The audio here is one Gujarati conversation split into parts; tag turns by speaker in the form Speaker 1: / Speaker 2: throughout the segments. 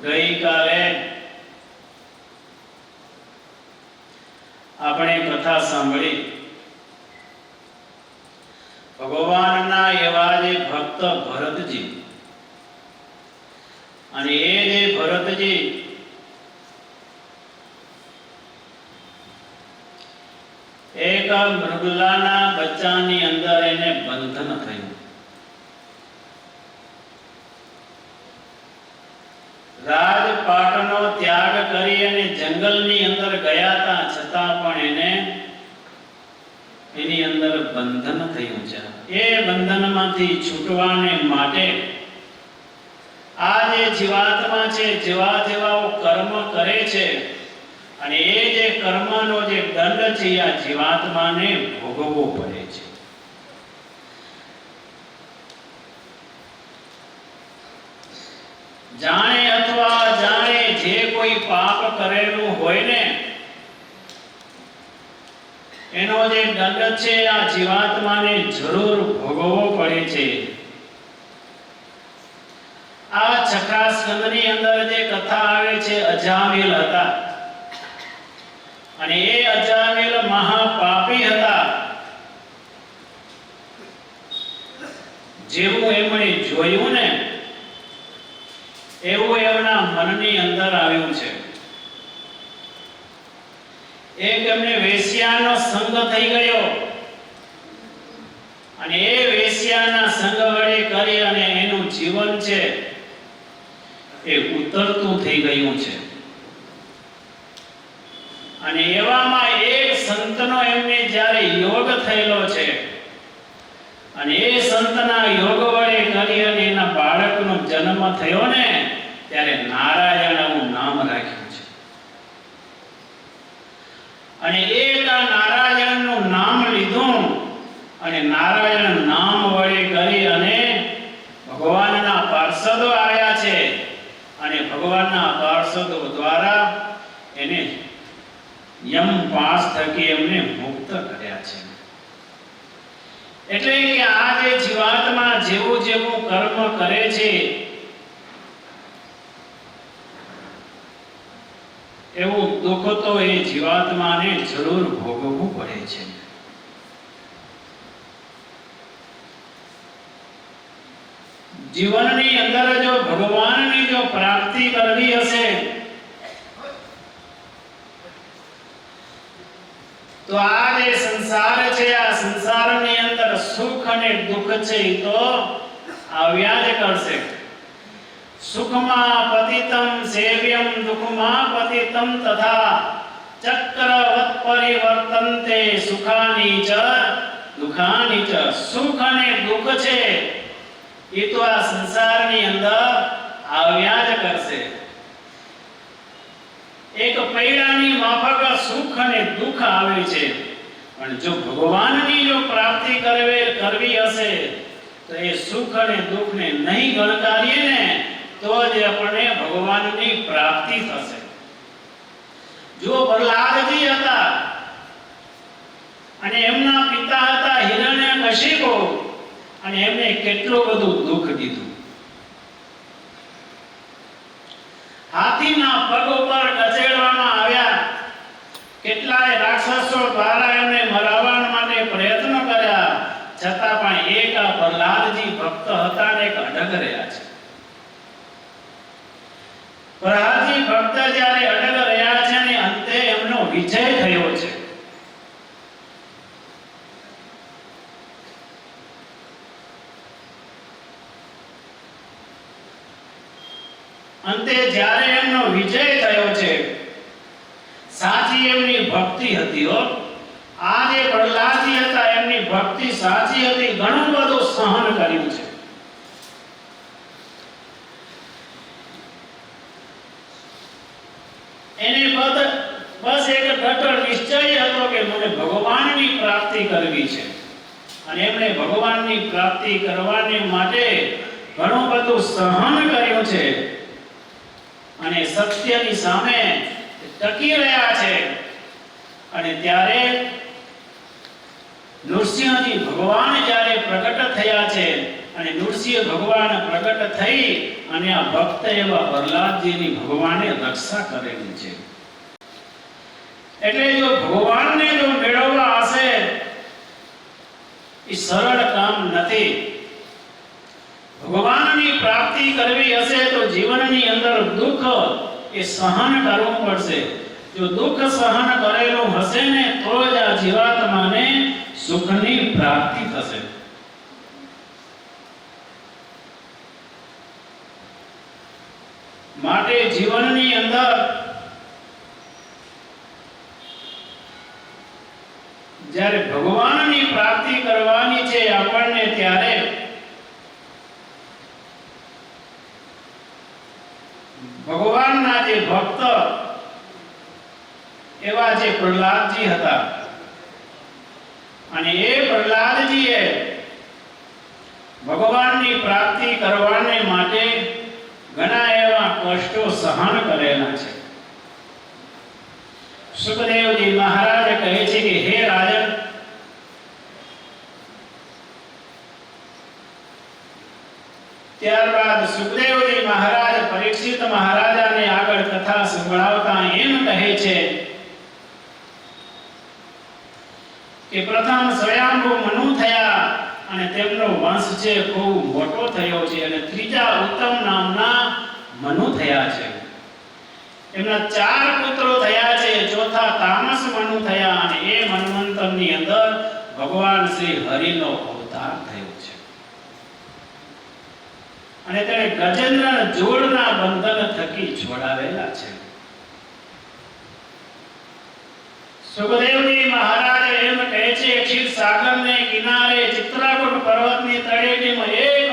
Speaker 1: ગઈ કાલે આપણે કથા સાંભળી ભગવાનના એવા જે ભક્ત ભરતજી, અને એ જે ભરતજી એક મૃગલાના બચ્ચાની અંદર એને બંધન થયું. રાજપાટનો ત્યાગ કરી અને જંગલની અંદર ગયા હતા, છતાં પણ એની અંદર બંધન થયું છે. એ બંધનમાંથી છૂટવાને માટે આ જે જીવાત્મા છે, જેવા જેવાઓ કર્મ કરે છે, અને એ જે કર્મનો જે દંડ છે આ જીવાત્માને ભોગવવો પડે છે. જાણે અથવા અજાણે જે કોઈ પાપ કરેલું હોય ને એનો જે દંડ છે આ જીવાત્માને જરૂર ભોગવવો પડે છે. આ છઠ્ઠા સ્કંદની અંદર જે કથા આવે છે, અજામિલ હતા, અને એ અજામિલ મહાપાપી હતા. જેવું એમણે જોયું ને એવું એમના મનની અંદર આવ્યું છે. એક એમને વેશ્યાનો સંગ થઈ ગયો, અને એ વેશ્યાના સંગ વડે કરી અને એનું જીવન છે એ ઉતરતું થઈ ગયું છે. અને એવામાં એક સંતનો એમને જ્યારે યોગ થયેલો છે, અને એ સંતના યોગ વડે કરી અને એના બાળકનો જન્મ થયો ને ત્યારે નારાયણનું નામ રાખ્યું છે. અને એક આ નારાયણનું નામ લીધું, અને નારાયણ નામ વડે કરી અને ભગવાનના પાર્ષદો આવ્યા છે, અને ભગવાનના પાર્ષદો દ્વારા એને યમ પાસ થકી એમને મુક્ત કર્યા છે. એટલે કે આ જે જીવાત્મા જેવું જેવું કર્મ કરે છે એવું દુઃખ તો એ જીવાત્માને જરૂર ભોગવવું પડે છે. જીવનની અંદર જો ભગવાનની જો પ્રાપ્તિ કરવી હશે તો આ જે સંસાર છે, આ સંસારની અંદર સુખ અને દુઃખ છે એ તો આવ્યા જ કરશે. સુખમાં પતિતમ સેવ્યમ, દુઃખમાં પતિતમ તથા ચક્રવત પરિવર્તન્તે સુખાની ચ દુઃખાની ચ. સુખ અને દુઃખ છે એ તો આ સંસારની અંદર આવ્યા જ કરશે. એક પૈડાની માફક સુખ અને દુઃખ આવે છે, પણ જો ભગવાનની જો પ્રાપ્તિ કરવી હશે તો એ સુખ અને દુઃખને નહીં ગણકારીએ ને તો જ આપણને ભગવાનની પ્રાપ્તિ થશે. જો પ્રહલાદજી હતા અને એમના પિતા હતા હિરણ્યકશિપુ, અને એમને કેટલું બધું દુઃખ દીધું. હાથીના પગ ઉપર કચેડવામાં આવ્યા, કેટલાય રાક્ષસો દ્વારા એમને મરાવવા માટે પ્રયત્ન કર્યા, છતાં પણ એક પ્રહલાદજી ભક્ત હતા ને એક અડગ રહ્યા છે. પ્રહલાદજી ભક્ત જ્યારે અડગ રહ્યા છે ને અંતે એમનો વિજય થયો છે. અંતે જ્યારે એમનો વિજય થયો છે, સાચી એમની ભક્તિ હતી. આ જે પ્રહલાદજી હતા એમની ભક્તિ સાચી હતી, ઘણું બધું સહન કર્યું છે. એને બસ એક દ્રઢ નિશ્ચય હતો કે મને ભગવાનની પ્રાપ્તિ કરવી છે, અને એમણે ભગવાનની પ્રાપ્તિ કરવાને માટે ઘણું બધું સહન કર્યું છે, અને સત્યની સામે ટકી રહ્યા છે. અને ત્યારે નૃસિંહજી ભગવાન જ્યારે પ્રગટ થયા છે અને નૃસિંહ ભગવાન પ્રગટ થઈ અને આ ભક્ત એવા પ્રહલાદજીની ભગવાને રક્ષા કરેલી છે. એટલે જો ભગવાનને જો મેળવવા હશે એ સરળ કામ નથી. ભગવાનની પ્રાપ્તિ કરવી હશે તો જીવનની અંદર દુઃખ એ સહન કરવું પડશે. જો દુઃખ સહન કરેલું હશે ને તો જ આ જીવાત્માને સુખની પ્રાપ્તિ થશે. માટે જીવનની અંદર જ્યારે ભગવાનની પ્રાપ્તિ કરવાની છે આપણને, ત્યારે ભગવાનના જે ભક્ત એવા જે પ્રહલાદજી હતા, અને એ પ્રહલાદજીએ ભગવાનની પ્રાપ્તિ કરવાને માટે ઘણા એવા કષ્ટો સહન કરેલા છે. સુખદેવજી મહારાજ કહે છે કે હે રાજન, ત્યારબાદ સુખદેવજી મહારાજ પરીક્ષિત મહારાજાને આગળ કથા સંભળાવતા એમ કહે છે કે પ્રથમ સ્વયંભૂ મનુ થયા અને તેમનો વંશ છે ખૂબ મોટો થયો છે, અને ત્રીજા ઉત્તમ નામના મનુ થયા છે. એમના 4 પુત્રો થયા છે. ચોથા તામસ મનુ થયા, અને એ મન્વંતરની અંદર ભગવાન શ્રી હરિનો અવતાર થયો છે. અને તેણે ગજેન્દ્ર જોડના બંધન થકી છોડાવેલા છે. સુખદેવજી મહારાજ એમ કહે છે ક્ષીર સાગરને કિનારે ચિત્રાકૂટ પર્વતની તળેટીમાં એક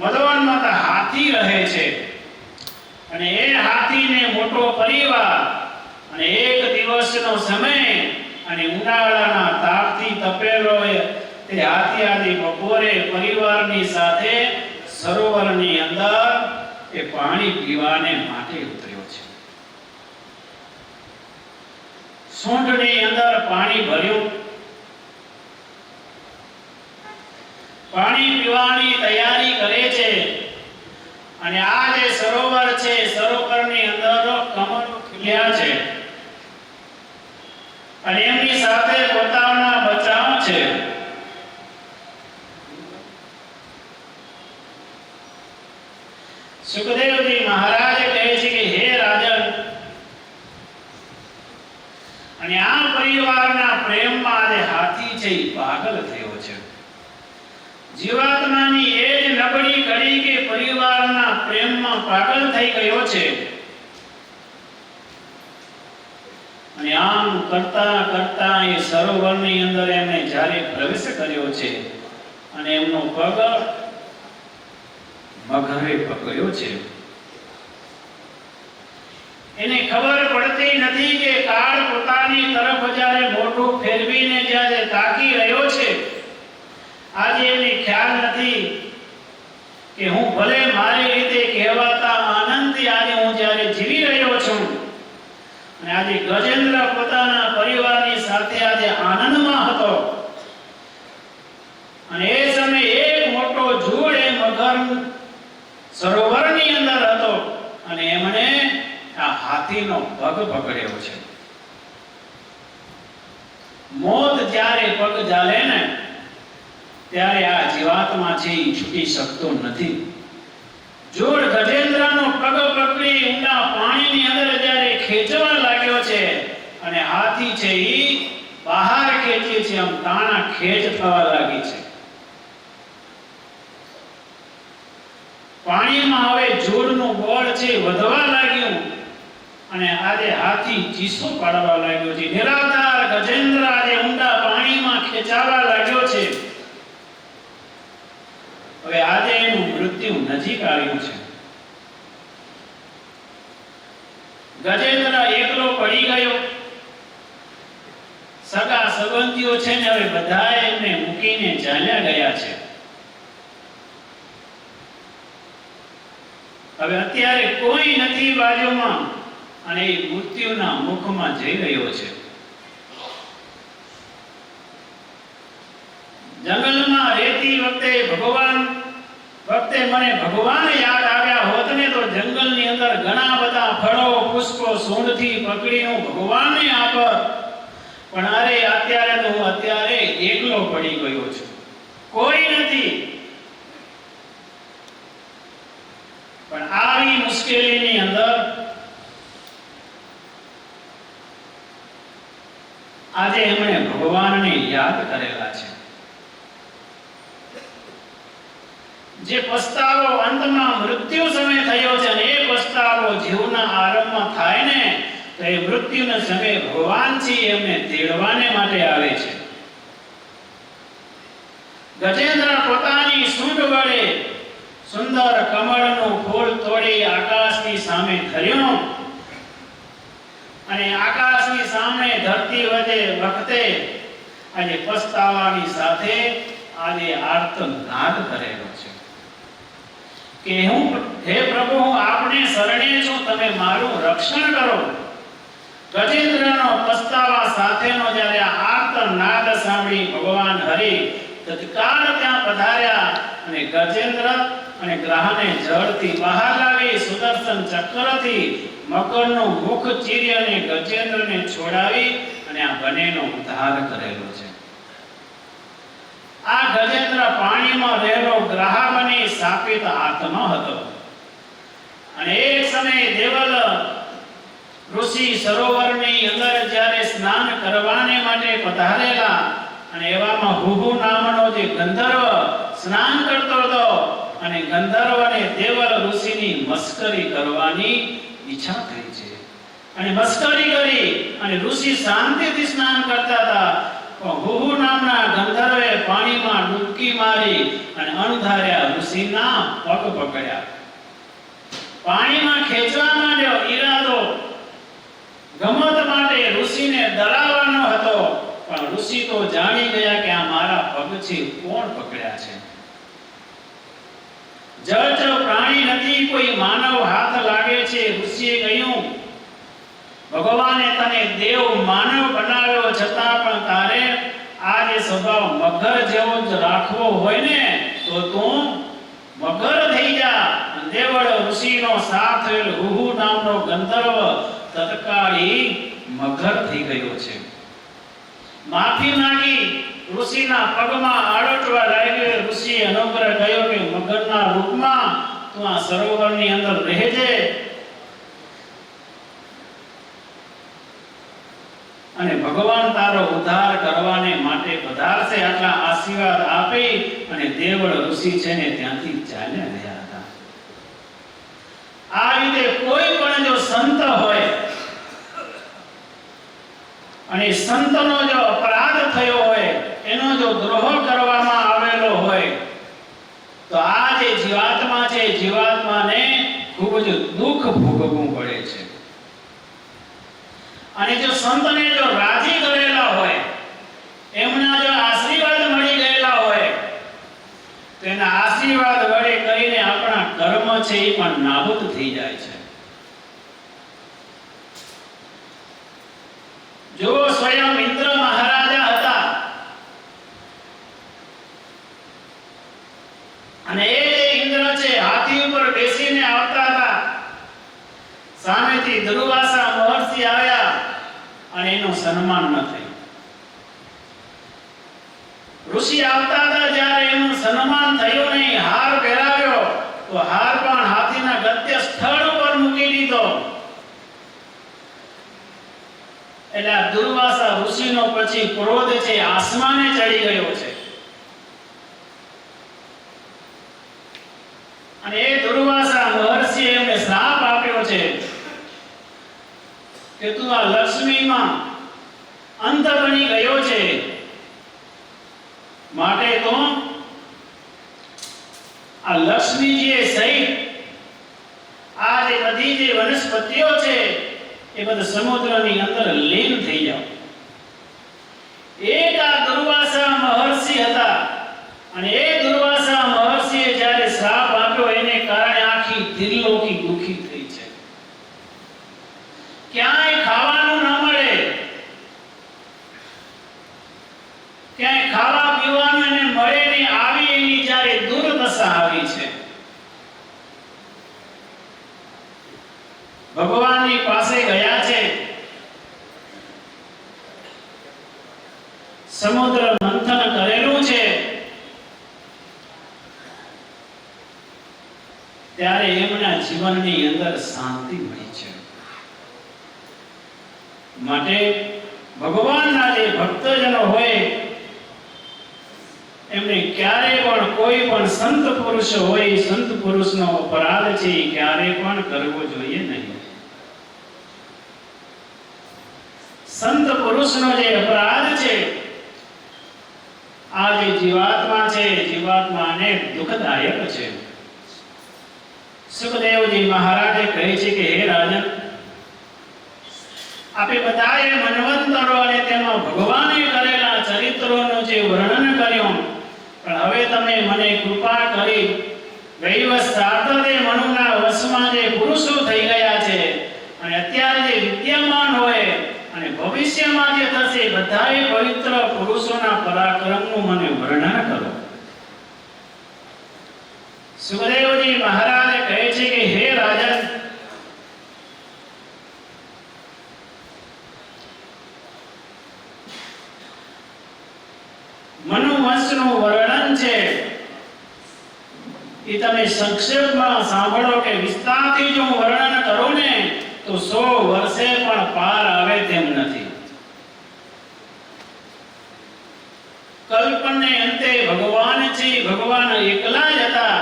Speaker 1: મદોન્મત્ત હાથી રહે છે, અને એ હાથીને મોટો પરિવાર, અને એક દિવસનો સમય અને ઉનાળાના તાપથી તપેલો તે હાથી આદિ બપોરે પરિવારની સાથે સરોવરની અંદર એ પાણી પીવાને માટે ઉતર્યો છે. સૂંઢની અંદર પાણી ભર્યું, પાણી પીવાની તૈયારી કરે છે. અને આ જે સરોવર છે, સરોવરની અંદર કમળ ખીલ્યા છે, અને એમની સાથે પોતાના બચ્ચાઓ છે. સુખદેવજી મહારાજ કહે છે કે હે રાજન, અને આ પરિવારના પ્રેમમાં જે હાથી છે એ પાગલ થયો છે. જીવાત્માની એ જ નબળી કડી કે પરિવારના પ્રેમમાં પાગલ થઈ ગયો છે. અને આમ કરતા કરતા એ સરોવરની અંદર એમણે જ્યારે પ્રવેશ કર્યો છે, અને એમનો પગ મગરે પકડ્યો છે. એને ખબર પડતી નથી કે કાળ પોતાની તરફ જ્યારે મોઢું ફેરવીને જ્યારે તાકી રહ્યો છે, આજે એને ખ્યાલ નથી કે હું ભલે મારી રીતે કહેવાતા આનંદથી આજે હું જ્યારે જીવી રહ્યો છું, અને આજે ગજેન્દ્ર પોતાના પરિવારની સાથે આજે આનંદમાં હતો, અને એ સમયે એક મોટો જૂળ એ મગર સરોવરની અંદર હતો, અને એમણે આ હાથીનો પગ પકડ્યો છે. મોત જ્યારે પગ ઝાલે ને ત્યારે આ જીવાત્મા છે એ છૂટી શકતો નથી. જોડ ગજેન્દ્રનો પગ પકડી ઊંડા પાણીની અંદર જ્યારે ખેંચવા લાગ્યો છે, અને હાથી છે એ બહાર ખેંચે છે, આમ તાણા ખેંચ થવા લાગી છે. પાણીમાં હવે જોડનું બળ છે વધવા લાગ્યું, અને આજે હાથી ચીસો પાડવા લાગ્યો છે. નિરાધાર ગજેન્દ્ર આજે ઊંડા પાણીમાં ખેંચાવા લાગ્યો છે. હવે આજે એનું મૃત્યુ નજીક આવ્યું છે. ગજેન્દ્ર એકલો પડી ગયો. સગા સંબંધીઓ છે ને હવે બધા એમને મૂકીને ચાલ્યા ગયા છે. હવે અત્યારે કોઈ નથી બાજુમાં, અને એ મૃત્યુના મુખમાં જઈ રહ્યો છે. જંગલમાં રહેતી વખતે મને ભગવાન યાદ આવ્યા હોત ને તો જંગલની અંદર ઘણા બધા ફળો પુષ્પો સૂંઢથી પકડીને ભગવાનને આપત. પણ અરે અત્યારે તો હું એકલો પડી ગયો છું, કોઈ નથી. પણ આવી મુશ્કેલીની અંદર આજે એમણે ભગવાનને યાદ કરેલા છે. જે પસ્તાવો અંતમાં મૃત્યુ સમય થયો છે અને એ પસ્તાવો જીવના આરંભમાં થાય ને તો એ મૃત્યુના સમયે ભગવાન છે એમને તેડવાને માટે આવે છે. ગજેન્દ્ર પોતાની સૂંઢ વડે સુંદર કમળનું ફૂલ તોડી આકાશની સામે ધર્યું અને આકાશની સામે ધરતી વખતે આજે પસ્તાવાની સાથે આજે આર્તનાદ કરેલો છે કે હે પ્રભુ, હું આપને શરણે છું, તમે મારું રક્ષણ કરો. ગજેન્દ્રનો પસ્તાવા સાથેનો જ્યારે આર્તનાદ સાંભળી ભગવાન હરિ તત્કાળ ત્યાં પધાર્યા અને ગજેન્દ્ર અને ગ્રહને જળથી બહાર લાવી સુદર્શન ચક્રથી મકરનું મુખ ચીરી અને ગજેન્દ્રને છોડાવી અને આ બંનેનો ઉદ્ધાર કરેલો છે. આ ગજેન્દ્ર પાણીમાં રહેલો ગ્રહ બની શાપિત આત્મા હતો અને એક સમયે દેવલ ઋષિ સરોવરની અંદર જ્યારે સ્નાન કરવાને માટે પધારેલા અને એવામાં હુહુ નામનો જે ગંધર્વ સ્નાન કરતો હતો અને ગંધર્વને દેવલ ઋષિની મસ્કરી કરવાની ઈચ્છા થઈ છે અને મસ્કરી કરી અને ઋષિ શાંતિથી સ્નાન કરતા હતા. હુહુ નામના ગંધર્વે પાણીમાં ડૂબકી મારી અને અણધાર્યા ઋષિના પગ પકડ્યા. પાણીમાં ખેંચવા માંડ્યો. ઈરાદો ગમત માટે ઋષિને ડરાવવાનો હતો, પણ ઋષિ તો જાણી ગયા કે આ મારા પગ છે, કોણ પકડ્યા છે. જળચર પ્રાણી નથી, કોઈ માનવ હાથ લાગે છે. ઋષિએ કહ્યું, ભગવાને તને દેવ માનવ બનાવ્યો છતાં પણ તારે આ જે સ્વભાવ મગર જેવો જ રાખવો હોય ને તો તું મગર થઈ જા. દેવળ ઋષિનો સાથ હુહુ નામનો ગંધર્વ તત્કાળી મગર થઈ ગયો છે. માફી માંગી ઋષિના પગમાં આડોટવા લાગ્યો. ઋષિએ અનુગ્રહ કર્યો કે મગરના રૂપમાં તું આ સરોવરની અંદર રહેજે અને ભગવાન તારો ઉદ્ધાર કરવાને માટે પધારશે. આટલા આશીર્વાદ આપી અને દેવળ ઋષિ છે ને ત્યાંથી ચાલ્યા ગયા હતા. આ રીતે કોઈ પણ જો સંત હોય અને સંતનો જો અપરાધ થયો હોય, એનો જો દ્રોહ કરવામાં આવેલો હોય તો આ જે જીવાત્મા છે, જીવાત્માને ખૂબ જ દુઃખ ભોગવવું પડે છે. અને જો સંતને જો રાજી કરેલા હોય, એમના જો આશીર્વાદ મળી ગયેલા હોય તો એના આશીર્વાદ વડે કરીને આપણા કર્મ છે એ પણ નાબૂદ થઈ જાય છે. જો સ્વયં ઇન્દ્ર મહારાજા હતા અને એ જે ઇન્દ્ર છે હાથી ઉપર બેસીને આવતા હતા, સામેથી દુર્વાસા મહર્ષિ આવ્યા અને એનું સન્માન ન થયું. ઋષિ આવતા હતા, જ્યારે એનું સન્માન થયું નહીં, હાર પહેરાવ્યો તો હાર પણ હાથીના ગત્ય સ્થળ ઉપર મૂકી દીધો. એટલે આ દુર્વાસા ઋષિનો પછી ક્રોધ છે આસમાને ચડી ગયો છે અને એ દુર્વાસા મહર્ષિએ એમને શ્રાપ આપ્યો છે કે તું આ લક્ષ્મીમાં અંત બની ગયો છે, માટે તો આ લક્ષ્મીજી સહિત આ જે બધી જે વનસ્પતિઓ છે એ બધા સમુદ્રની અંદર લીન થઈ જાવ. એક આ દુર્વાસા મહર્ષિ હતા અને એ દુર્વાસા મહર્ષિએ જ્યારે શ્રાપ આપ્યો એને કારણે આખી ત્રિલોકી દુખી થઈ છે. ક્યાંય ખાવાનું ન મળે, ક્યાંય ખાવા પીવાનું એને ભગવાનની પાસે ગયા છે, સમુદ્ર મંથન કરેલું છે, ત્યારે એમના જીવનની અંદર શાંતિ મળી છે. માટે ભગવાનના જે ભક્તજનો હોય એમને ક્યારે પણ કોઈ પણ સંત પુરુષ હોય, સંત પુરુષનો અપરાધ છે ક્યારે પણ કરવો જોઈએ નહીં. સંત પુરુષનો જે અપરાધ છે, આ જે જીવાત્મા છે, જીવાત્માને દુઃખદાયક છે. સુખદેવજી મહારાજે કહે છે કે હે રાજન, આપે બધાએ મન્વંતરો અને તેમાં ભગવાને કરેલા ચરિત્રોનું જે વર્ણન કર્યું, પણ હવે તમે મને કૃપા કરી વૈવસ્વાર્થે મનુના વશમાં જે પુરુષો થઈ ગયા છે અને અત્યારે જે વિદ્યમાન હોય અને ભવિષ્યમાં જે થશે બધાએ પવિત્ર પુરુષોના પરાક્રમનું મને વર્ણન કરો. સુખદેવજી મહારાજ કહે છે કે હે રાજન, મનુવંશનું વર્ણન છે એ તમે સંક્ષેપમાં સાંભળો કે વિસ્તારથી જો વર્ણન કરું ને તો 100 વર્ષે પણ પાર આવે તેમ નથી. કલ્પને અંતે ભગવાન છે, ભગવાન એકલા જ હતા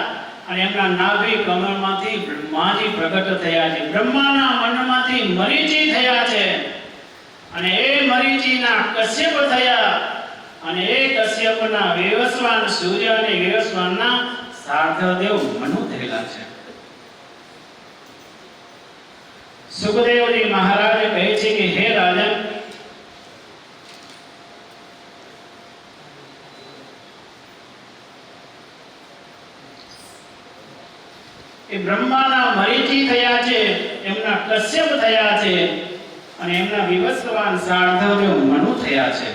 Speaker 1: અને એમના નાભી કમળમાંથી બ્રહ્માજી પ્રગટ થયા છે. બ્રહ્માના મનમાંથી મરીચી થયા છે અને એ મરીચીના કશ્યપ થયા અને એ કશ્યપના વેવસ્વાન સૂર્ય અને વેવસ્વાનના સાર્થદેવ મનુ થયેલા છે. સુખદેવજી મહારાજ કહે છે કે હે રાજન, એ બ્રહ્માના મરીચી થયા છે, એમના કશ્યપ થયા છે અને એમના વિવસ્વાન સાર્થદેવ મનુ થયા છે.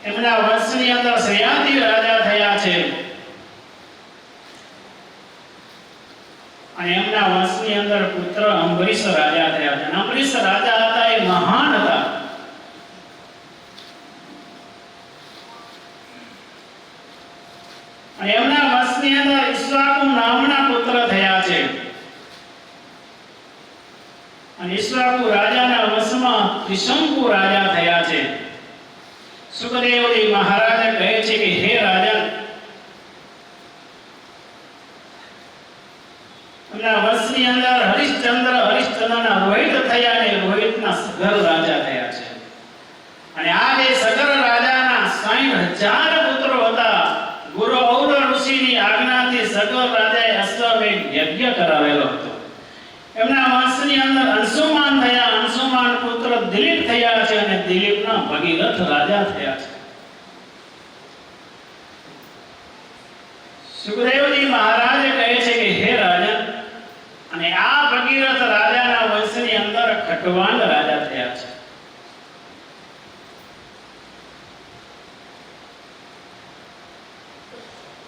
Speaker 1: એમના વંશની અંદર શ્રેયાતિ રાજા થયા છે અને એમના વંશની અંદર પુત્ર અંબરીશ રાજા થયા છે. અંબરીશ રાજા હતા એ મહાન હતા. અને એમના વંશની અંદર ઈશ્વાકુ નામના પુત્ર થયા છે અને ઈશ્વાકુ રાજાના વંશમાં ત્રિશંકુ રાજા થયા છે. સુખદેવજી મહારાજ કહે છે કે હે રાજન, એમના વંશની અંદર હરિશ્ચંદ્રના રોહિત થયા અને રોહિતના સગર રાજા થયા છે. અને આ જે સગર રાજાના 60,000 પુત્રો હતા. ગુરુ ઔર ઋષિની આજ્ઞાથી સગર રાજાએ અશ્વમેઘ યજ્ઞ કરાવેલો હતો. એમના વંશની અંદર અંશુમાન થયા. અંશુમાન પુત્ર દિલીપ થયા છે અને દિલીપના ભગીરથ રાજા થયા છે. સુખદેવજી મહારાજ કહે છે કે હે રાજન, અને આ ભગીરથ રાજાના વંશની અંદર ખટવાંગ રાજા થયા છે.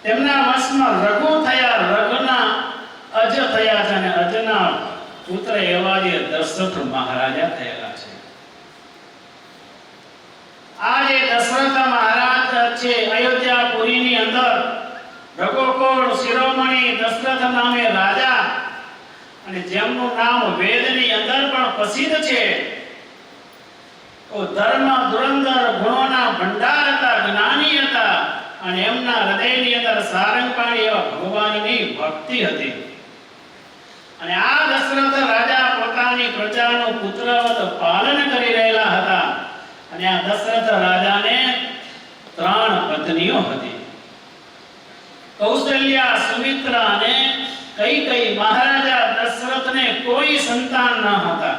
Speaker 1: તેમના વંશમાં રઘુ થયા, રઘુના અજ થયા છે અને અજના પુત્ર એવા જે દશરથ મહારાજા થયેલા છે. આ જે દશરથ મહારાજ છે, અયોધ્યાપુરીની અંદર રઘુકુળ શિરોમણી દશરથ નામે રાજા, અને જેમનું નામ વેદની અંદર પણ પ્રસિદ્ધ છે. તો ધર્મ ધુરંધર ગુણોના ભંડાર હતા, જ્ઞાની હતા અને એમના હૃદયની અંદર સારંગપાણી એવા ભગવાનની ભક્તિ હતી. અને આ દશરથ રાજા પોતાની પ્રજાનું પુત્રવત પાલન કરી રહેલા હતા. અને આ દશરથ રાજાને 3 પત્નીઓ હતી. કૌશલ્યા, સુમિત્રા અને કૈકેયી. મહારાજા દશરથને કોઈ સંતાન ન હતા.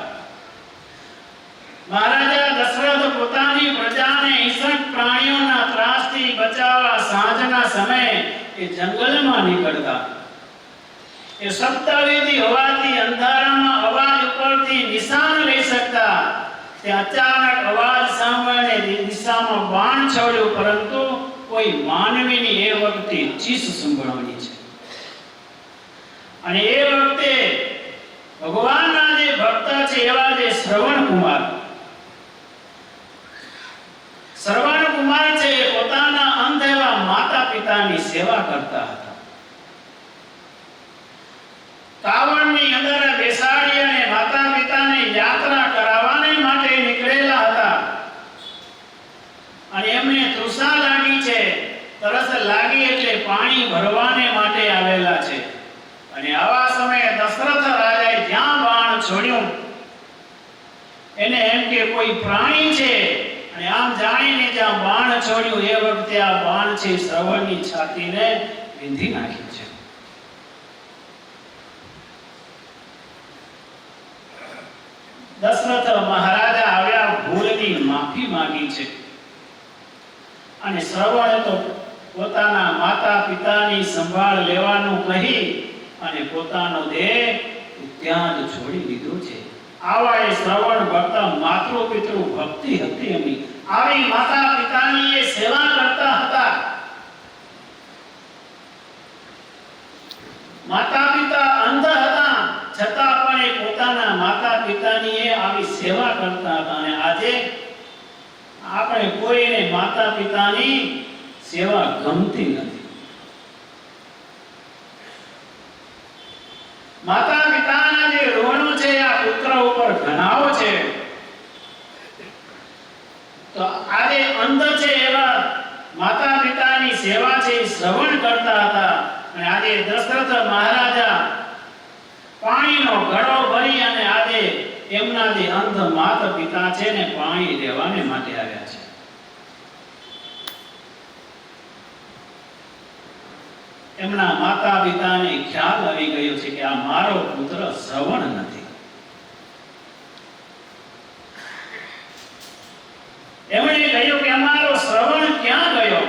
Speaker 1: મહારાજા દશરથ પોતાની પ્રજાને હિંસક પ્રાણીઓના ત્રાસથી બચાવવા સાંજના સમયે એ જંગલમાં નીકળતા. એ સપ્તવેદી હોવાથી અંધારામાં અવાજ ઉપરથી નિશાન લઈ શકતા. તે અચાનક અવાજ સાંભળીને દિશામાં બાણ છોડ્યું, પરંતુ કોઈ માનવીની એ વખતે ચીસ સંભળાવાની છે. અને એ વખતે ભગવાનના જે ભક્ત છે એવા જે શ્રવણ કુમાર છે એ પોતાના અંધ એવા માતા પિતાની સેવા કરતા હતા. કાવડની અંદર બેસાડી અને માતા પિતાને યાત્રા કરાવવાને માટે નીકળેલા હતા. અને એમને તૃષા લાગી છે, તરસ લાગી એટલે પાણી ભરવાને માટે આવેલા છે. અને આવા સમયે દશરથ રાજાએ જ્યાં બાણ છોડ્યું એને એમ કે કોઈ પ્રાણી છે, અને આમ જાણીને જ્યાં બાણ છોડ્યું એ વખતે આ બાણ છે શ્રવણની છાતીને વિંધી નાખી છે. દશરથ મહારાજા આવ્યા, ભૂલની માફી માંગી છે. અને શ્રવણ તો પોતાના માતા પિતાની સંભાળ લેવાનું કહી અને પોતાનો દેહ ત્યાં જ છોડી દીધો છે. આવા એ શ્રવણ ભક્ત માતૃ પિતૃ ભક્તિ હતી એમની. આવી માતા પિતાની એ સેવા કરતા હતા. માતા પિતા અંધ હતા છતાં પણ એ પોતાના માતા પિતાની એ આવી સેવા કરતા હતા. અને આજે આપણે કોઈને માતા પિતાની સેવા ગમતી નથી. માતા પિતાના જે ઋણો છે આ પુત્ર ઉપર ઘણાઓ છે. તો આજે અંધ છે એવા માતા પિતાની સેવા છે શ્રવણ કરતા હતા. અને આજે દશરથ મહારાજા પાણીનો ઘડો ભરી અને આજે એમના જે અંધ માતા પિતા છે ને પાણી દેવાને માટે આવ્યા છે. એમના માતા પિતાને ખ્યાલ આવી ગયો છે કે આ મારો પુત્ર શ્રવણ નથી. એમણે કહ્યું કે અમારો શ્રવણ ક્યાં ગયો?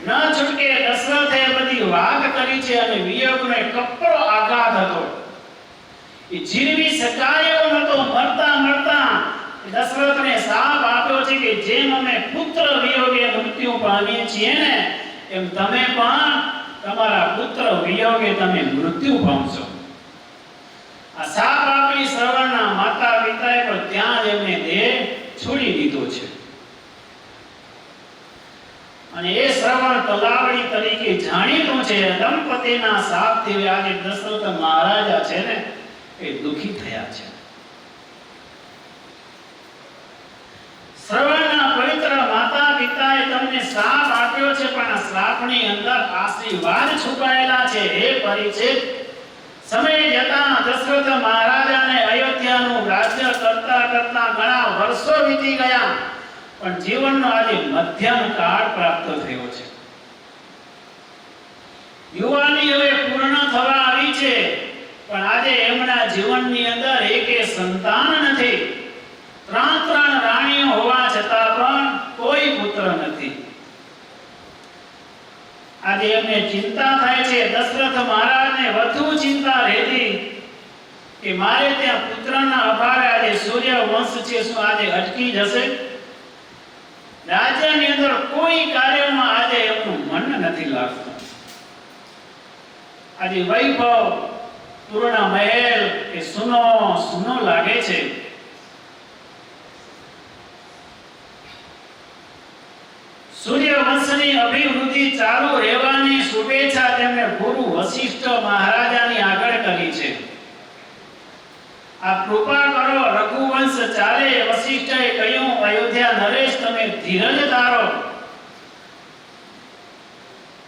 Speaker 1: ન છૂટકે દશરથે બધી વાત કરી છે અને વિયોગનો કપરો આઘાત હતો. એ જીરવી શકાયો નતો. મરતા દશરથને શાપ આપ્યો છે કે જેમ અમે પુત્ર વિયોગે મૃત્યુ પામીએ છીએ ને એમ તમે પણ તમારા પુત્ર વિયોગે તમે મૃત્યુ પામશો. આ શાપ આપી શ્રવણના માતા પિતાએ પણ ત્યાં જ એમને દેહ છોડી દીધો છે. અને એ શ્રવણ તલાવડી તરીકે જાણીતું છે. દંપતીના શાપથી આજે દશરથ મહારાજા છે ને એ દુખી થયા છે. શ્રવણના પવિત્ર માતા પિતાએ તમને શ્રાપ આપ્યો છે, પણ આ શ્રાપની અંદર આશીર્વાદ છુપાયેલા છે. એ પરિચિત સમય જતા દશરથ મહારાજાને અયોધ્યાનું રાજ્ય કરતા ઘણા વર્ષો વીતી ગયા, પણ જીવનનો આજે મધ્યમ કાળ પ્રાપ્ત થયો છે. યુવાની હવે પૂર્ણ થવા આવી છે, પણ આજે એમના જીવનની અંદર એકે સંતાન નથી. ત્રણ રાણીઓ હોવા છતાં પણ કોઈ પુત્ર નથી. આજે એમને ચિંતા થાય છે. દશરથ મહારાજને વધુ ચિંતા રહેતી કે મારે ત્યાં પુત્રના અભાવે આજે સૂર્ય વંશ છે શું આજે અટકી જશે? રાજ્યની અંદર કોઈ કાર્યમાં આજે એમનું મન નથી લાગતું. આજે વૈભવ પૂર્ણ મહેલ એ સુનો લાગે છે. સૂર્યવંશની અભિવૃદ્ધિ ચાલુ રહેવાની શુભેચ્છા તેમણે ગુરુ વશિષ્ઠ મહારાજાની આગળ કરી છે. આ કૃપા કરો રઘુવંશ ચાલે. વશિષ્ઠએ કહ્યું અયોધ્યા નરેશ તમે ધીરજ ધારો.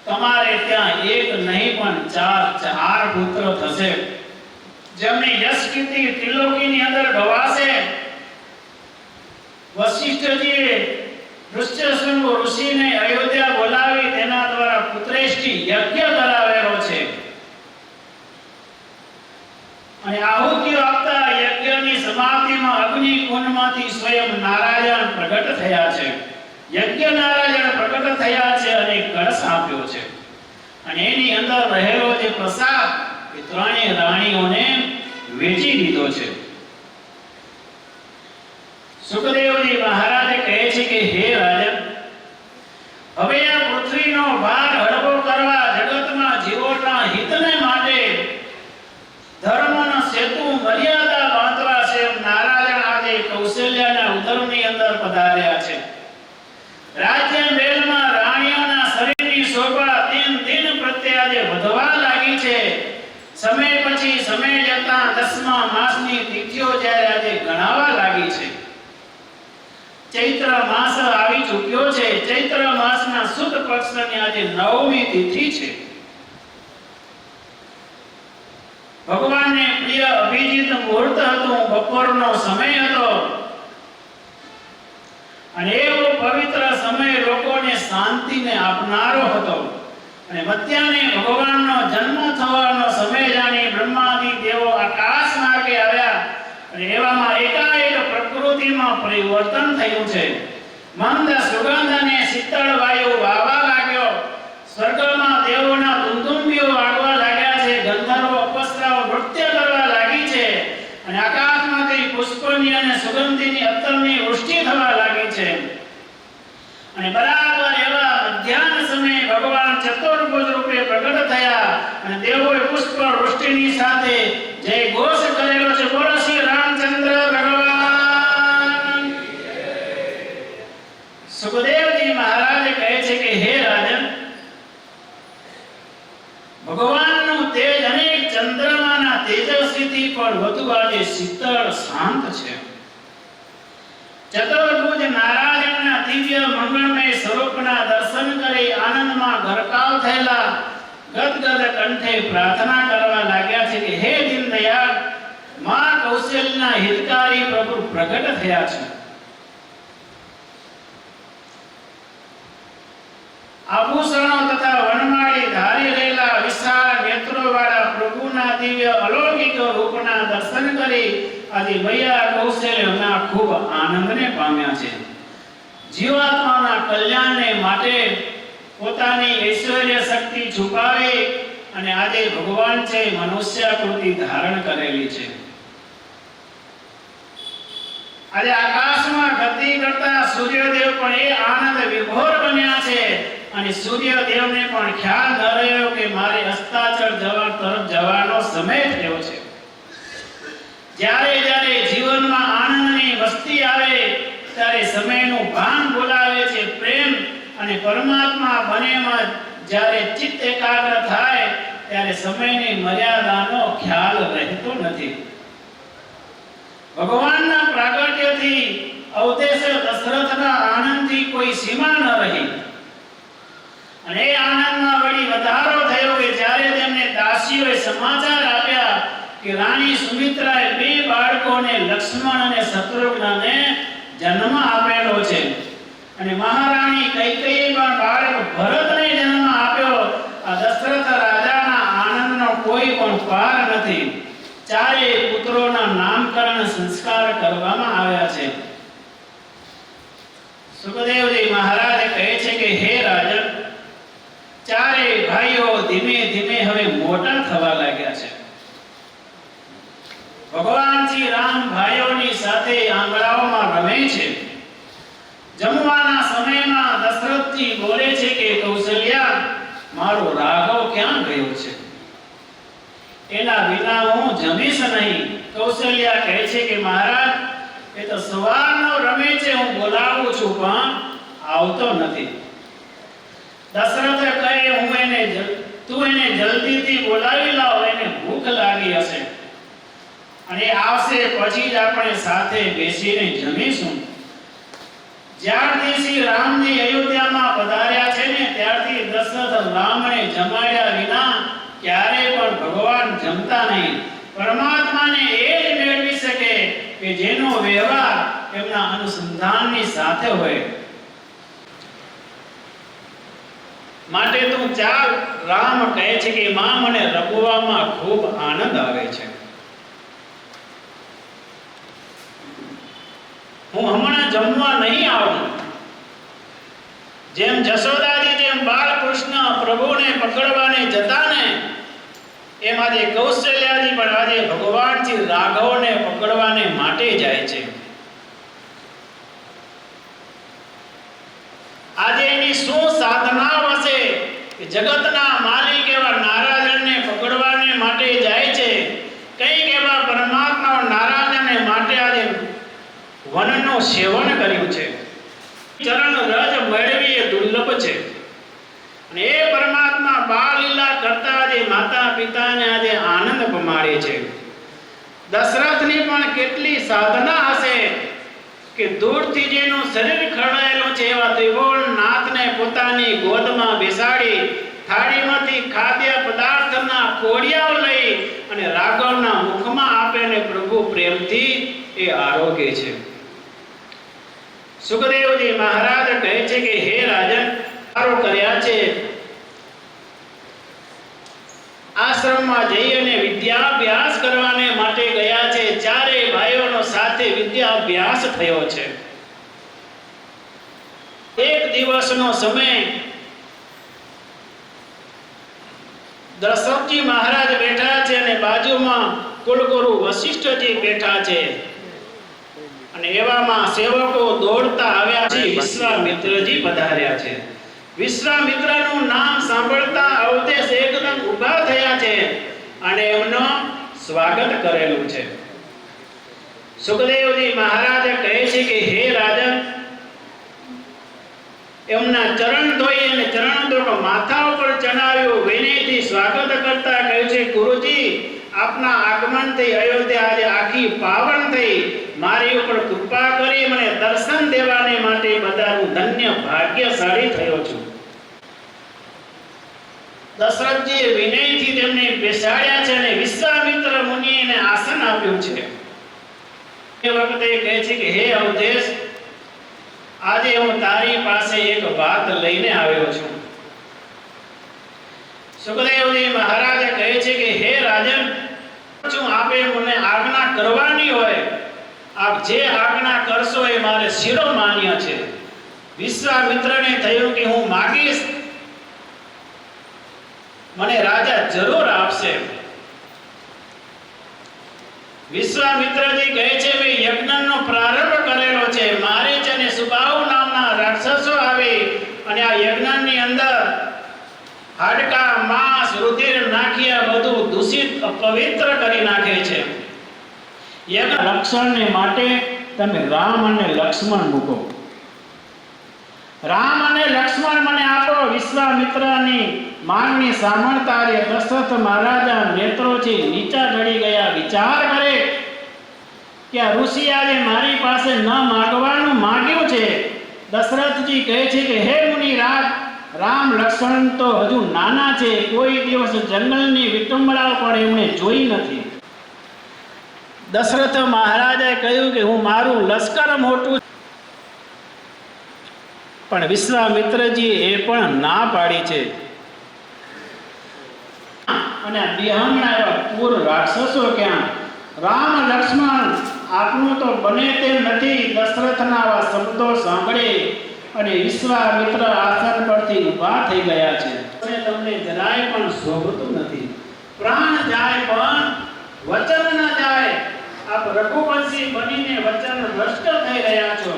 Speaker 1: તમારે ત્યાં એક નહીં પણ ચાર પુત્ર થશે, જેમની યશ કીર્તિ ત્રિલોકીની અંદર ગવાશે. વશિષ્ઠજીએ ઋષ્યશૃંગ ઋષિને અયોધ્યા બોલાવી તેના દ્વારા પુત્રેષ્ઠી યજ્ઞ કરાવેલો છે. અને આહુતિઓ આપતા યજ્ઞની સમાપ્તિમાં અગ્નિ કુંડમાંથી સ્વયં નારાયણ પ્રગટ થયા છે. યજ્ઞ નારાયણ પ્રગટ થયા છે અને કળશ આપ્યો છે. અને એની અંદર રહેલો જે પ્રસાદ એ ત્રણેય રાણીઓને વેચી દીધો છે. સુખદેવજી મહારાજે કહે છે કે હે રાજન, હવે આ પૃથ્વીનો ભાર હળવો કરવા જગતમાં જીવોના હિતને માટે પધાર્યા છે. રાજ્ય મહેલમાં રાણીઓના શરીરની શોભા દિન પ્રત્યે આજે વધવા લાગી છે. સમય પછી સમય જતા 10મા માસની તિથિઓ જ્યારે આજે ગણાવા લાગી છે. ચૈત્ર માસ આવી ચૂક્યો છે. ચૈત્ર માસના સુદ પક્ષની આજે 9મી તિથિ છે. ભગવાનને પ્રિય અભિજીત મુહૂર્ત હતું, બપોરનો સમય હતો અને એવો પવિત્ર સમય લોકોને શાંતિને આપનારો હતો. અને મધ્યાહ્ને ભગવાનનો જન્મ થવાનો સમય જાણી બ્રહ્માદિ દેવો આકાશ માર્ગે આવ્યા અને એવામાં એકાએક પ્રકૃતિમાં પરિવર્તન થયું છે. મંદ સુગંધ અને શીતળ વાયુ વાવા લાગ્યો. સ્વર્ગમાં દેવોના ધુમધુમીઓ વાગવા લાગ્યા છે. ગંધર્વો અપ્સરાઓ નૃત્ય કરવા લાગી છે અને આકાશમાંથી પુષ્પની અને સુગંધીની અત્તરની વૃષ્ટિ થવા લાગી છે. અને બરાબર એવા મધ્યાહ્ન સમયે ભગવાન ચતુર્ભુજ રૂપે પ્રગટ થયા અને દેવોએ પુષ્પ વૃષ્ટિની સાથે જય ઘોષ કરેલો છે. બોલો શ્રી રામચંદ્ર ભગવાન. સુખદેવજી મહારાજ કહે છે કે હે રાજન, ભગવાનનું તેજ અનેક ચંદ્રમાના તેજસ્વીથી પણ વધુ આજે શીતળ શાંત છે. ચતુર્ભુજ નારાયણના દિવ્ય મંગળમય સ્વરૂપના દર્શન કરી આનંદમાં ગરકાવ થયેલા ગદગદ કંઠે પ્રાર્થના કરવા લાગ્યા છે કે હે દીનદયાળ, માં કૌશલ્યના હિતકારી પ્રભુ પ્રગટ થયા છે. આભૂષણો તથા વનમાળી ધારી રહેલા વિશાળ નેત્રોવાળા પ્રભુના દિવ્ય અલૌકિક રૂપના દર્શન કરી આજે મૈયા કૌશલ્યના ખૂબ આનંદને પામ્યા છે. જીવાત્માના કલ્યાણને માટે પોતાની ઐશ્વર્ય શક્તિ છુપાવી અને આજે ભગવાન છે મનુષ્યાકૃતિ ધારણ કરેલી છે. આજે આકાશમાં ગતિ કરતા સૂર્યદેવ પણ એ આનંદ વિભોર બન્યા છે અને સૂર્યદેવને પણ ખ્યાલ ન રહ્યો કે મારે અસ્તાચળ તરફ જવાનો સમય થયો છે. જ્યારે જ્યારે જીવનમાં આનંદની વસ્તી આવે ત્યારે સમયનું ભાન બોલાવે છે. પ્રેમ અને પરમાત્મા બંનેમાં જ્યારે ચિત્ત એકાગ્ર થાય ત્યારે સમયની મર્યાદાનો ખ્યાલ રહેતો નથી. ભગવાનના પ્રાગટ્યથી અવધેશ દશરથના આનંદથી કોઈ સીમા ન રહી અને એ આનંદમાં વળી વધારો થયો કે જ્યારે તેમને દાસીઓએ સમાચાર આપ્યા કે રાણી સુમિત્રાએ 2 બાળકોને લક્ષ્મણ અને શત્રુઘ્નને જન્મ આપેલો છે અને મહારાણી કૈકેયીએ પણ બાળક ભરતને જન્મ આપ્યો. આ દશરથ રાજાના આનંદનો કોઈ પણ પાર નથી. 4 પુત્રોના નામકરણ સંસ્કાર કરવામાં આવ્યા છે. સુખદેવજી મહારાજ કહે છે કે હે રાજન, 4 ભાઈઓ ધીમે ધીમે હવે મોટા થવા લાગ્યા છે. ભગવાન શ્રી રામ ભાઈઓની સાથે આંગણાઓમાં રમે છે. જમવાના સમયમાં દશરથજી બોલે છે કે કૌશલ્યા, મારો રાઘવ ક્યાં ગયો છે? એના વિના હું જમીશ નહીં. કૌશલ્યા કહે છે કે મહારાજ, એ તો સવારનો રમે છે, હું બોલાવું છું પણ આવતો નથી. દશરથ કહે તું એને જલ્દીથી બોલાવી લાવ, એને ભૂખ લાગી હશે અને આવશે પછી જ આપણે સાથે બેસીને જમીશું. જ્યારથી શ્રી રામજી અયોધ્યામાં પધાર્યા છે ને ત્યારથી દશરથ રામને જમાડ્યા વિના ક્યારે પણ ભગવાન જમતા નહીં. પરમાત્માને એ જ મેળવી શકે કે જેનો વ્યવહાર એમના અનુસંધાનની સાથે હોય. માટે તું ચાલ. રામ કહે છે કે માં, મને રમવામાં ખૂબ આનંદ આવે છે. હું હમણાં જમવા નહીં આવું. જેમ જશોદાજી જેમ બાળકૃષ્ણ પ્રભુને પકડવાને જતા ને, એમ આજે કૌશલ્યાજી પણ આજે ભગવાન શ્રી રાઘવને પકડવાને માટે જાય છે. આજે એની શું સાધના હશે કે જગતના માલિક એવા નારાયણને પકડવાને માટે જાય છે. કંઈક એવા પરમાત્મા નારાયણને માટે આજે વનનું સેવન કર્યું છે. છે. દશરથની પણ કેટલી સાધના હશે કે દૂરથી જેનું શરીર ખરડાયેલું છે એવા ત્રિભુવન નાથને પોતાની ગોદમાં બેસાડી થાળીમાંથી ખાદ્ય પદાર્થના કોડિયાઓ લઈ અને રાઘવના મુખમાં આપે ને પ્રભુ પ્રેમથી એ આરોગે છે. સુખદેવજી મહારાજ કહે છે કે હે રાજન, સારું કર્યા છે. આશ્રમમાં જઈ અને વિદ્યાભ્યાસ કરવાને માટે ગયા છે. ચારેય ભાઈઓનો સાથે વિદ્યાભ્યાસ થયો છે. એક દિવસનો સમય દશરથજી મહારાજ બેઠા છે અને બાજુમાં કુલગુરુ વશિષ્ઠજી બેઠા છે અને એવામાં સેવકો દોડતા આવ્યા છે. વિશ્વામિત્રજી પધાર્યા છે. વિશ્વામિત્રનું નામ સાંભળતા અવધેશ એકદમ ઊભા થયા છે અને એમનું સ્વાગત કરેલું છે. સુખદેવજી મહારાજ કહે છે કે હે રાજન, એમના ચરણ ધોઈ અને ચરણ ધોઈ માથા ઉપર ચણાવ્યું, વિનયથી સ્વાગત કરતા કહ્યું છે, ગુરુજી આપના આગમનથી અયોધ્યા આજે આખી પાવન થઈ. મારી ઉપર કૃપા કરી મને દર્શન દેવાને માટે બધાનું ધન્ય ભાગ્યશાળી થયો છું. દશરથજીએ વિનયથી તેમને બેસાડ્યા છે અને વિશ્વામિત્ર મુનિએ આસન આપ્યું છે. એ વખતે કહે છે કે હે અવધેશ, આજે હું તારી પાસે એક વાત લઈને આવ્યો છું. સુખદેવજી મહારાજ કહે છે કે હે રાજન, શું આપે મને આજ્ઞા કરવાની હોય આપ જે આજ્ઞા કરશો એ મારે શિરોમાન્ય છે. વિશ્વામિત્રને થયું કે હું માગીશ મને રાજા જરૂર આપશે. વિશ્વામિત્રજી કહે છે કે યજ્ઞનો પ્રારંભ કરેલો છે. મારીચ અને સુબાહુ નામના રાક્ષસો આવી અને આ યજ્ઞની અંદર હાડકા, માંસ, રુધિર નાખ્યા બધું દૂષિત અપવિત્ર કરી નાખે છે. યજ્ઞ રક્ષણને માટે તમે રામ અને લક્ષ્મણ મૂકો. રામ અને લક્ષ્મણ મને આપો. વિશ્વામિત્રની માંગણી સાંભળતા દશરથ મહારાજા નેત્રોથી નીચા ઢળી ગયા. વિચાર કરે કે આ ઋષિ આજે મારી પાસે ન માગવાનું માગ્યું છે. દશરથજી કહે છે કે હે મુનિરાજ, રામ લક્ષ્મણ તો હજુ નાના છે, કોઈ દિવસ જંગલની વિટંબળાઓ પણ એમણે જોઈ નથી. દશરથ મહારાજાએ કહ્યું કે હું મારું લશ્કર મોટું, પણ વિશ્વામિત્રજી એ પણ ના પાડી છે. અને બિહામણા એવા પૂર રાક્ષસો ક્યાં? રામ લક્ષ્મણ આપનું તો બને તેમ નથી. દશરથના આવા શબ્દો સાંભળી અને વિશ્વામિત્ર આસન પરથી ઊભા થઈ ગયા છે. અને તમને જરાય પણ શોભતું નથી. પ્રાણ જાય પણ વચન ન જાય. આપ રઘુવંશી બનીને વચન ભ્રષ્ટ થઈ રહ્યા છો.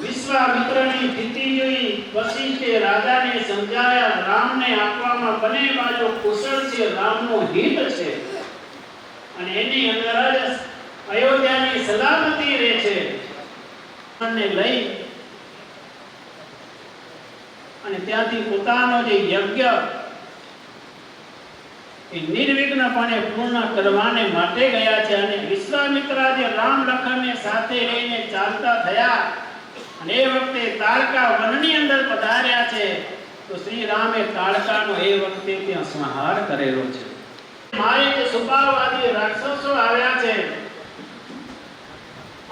Speaker 1: વિશ્વામિત્રની સ્થિતિ જોઈ વશિષ્ઠે રાજાને સમજાયા. રામને આપવામાં બંને બાજુ કુશળ છે, રામનું હિત છે અને એની અંદર જ અયોધ્યાની સલામતી રહે છે. અને લઈ અને ત્યાંથી પોતાનો જે યજ્ઞ એ નિર્વિઘ્નપણે પૂર્ણ કરવાને માટે ગયા છે. અને વિશ્વામિત્ર જે રામ લખનને સાથે લઈને ચાલતા થયા અને એ વખતે તાડકા વનની અંદર પધાર્યા છે તો શ્રી રામે તાડકાનો એ વખતે ત્યાં સંહાર કરેલો છે. મારીચ, સુબાહુ આદિ રાક્ષસો આવ્યા છે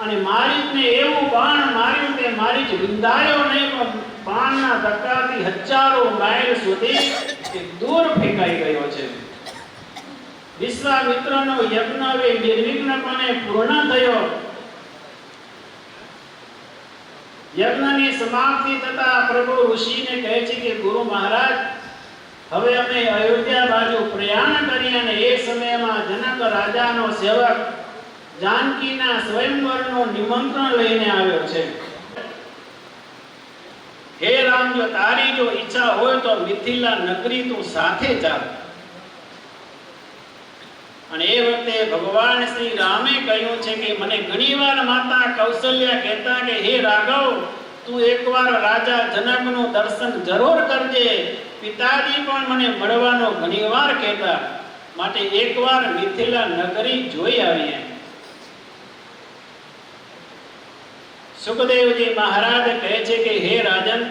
Speaker 1: અને મારીચને એવું બાણ માર્યું કે મારીચ વિંધાયો નહીં, પણ બાણના ધક્કાથી હજારો માઇલ સુધી દૂર ફેંકાઈ ગયો છે. વિશ્વામિત્રનો યજ્ઞ નિર્વિઘ્નપણે પૂર્ણ થયો. યજ્ઞની સમાપ્તિ થતા પ્રભુ ઋષિને કહે છે કે ગુરુ મહારાજ, હવે અમે અયોધ્યા બાજુ પ્રયાણ કરી અને એ સમયમાં જનક રાજાનો સેવક જાનકીના સ્વયંવરનું નિમંત્રણ લઈને આવ્યો છે. હે રામ, જો તારી જો ઈચ્છા હોય તો મિથિલા નગરી તું સાથે ચાલ. અને એ વખતે ભગવાન શ્રી રામે કહ્યું છે કે મને ઘણીવાર માતા કૌશલ્યા કહેતા કે હે રાઘવ, તું એકવાર રાજા જનકનું દર્શન જરૂર કરજે. પિતાજી પણ મને મળવાનો ઘણીવાર કહેતા. માટે એકવાર મિથિલા નગરી જોઈ આવીએ. સુખદેવજી મહારાજ કહે છે કે હે રાજન,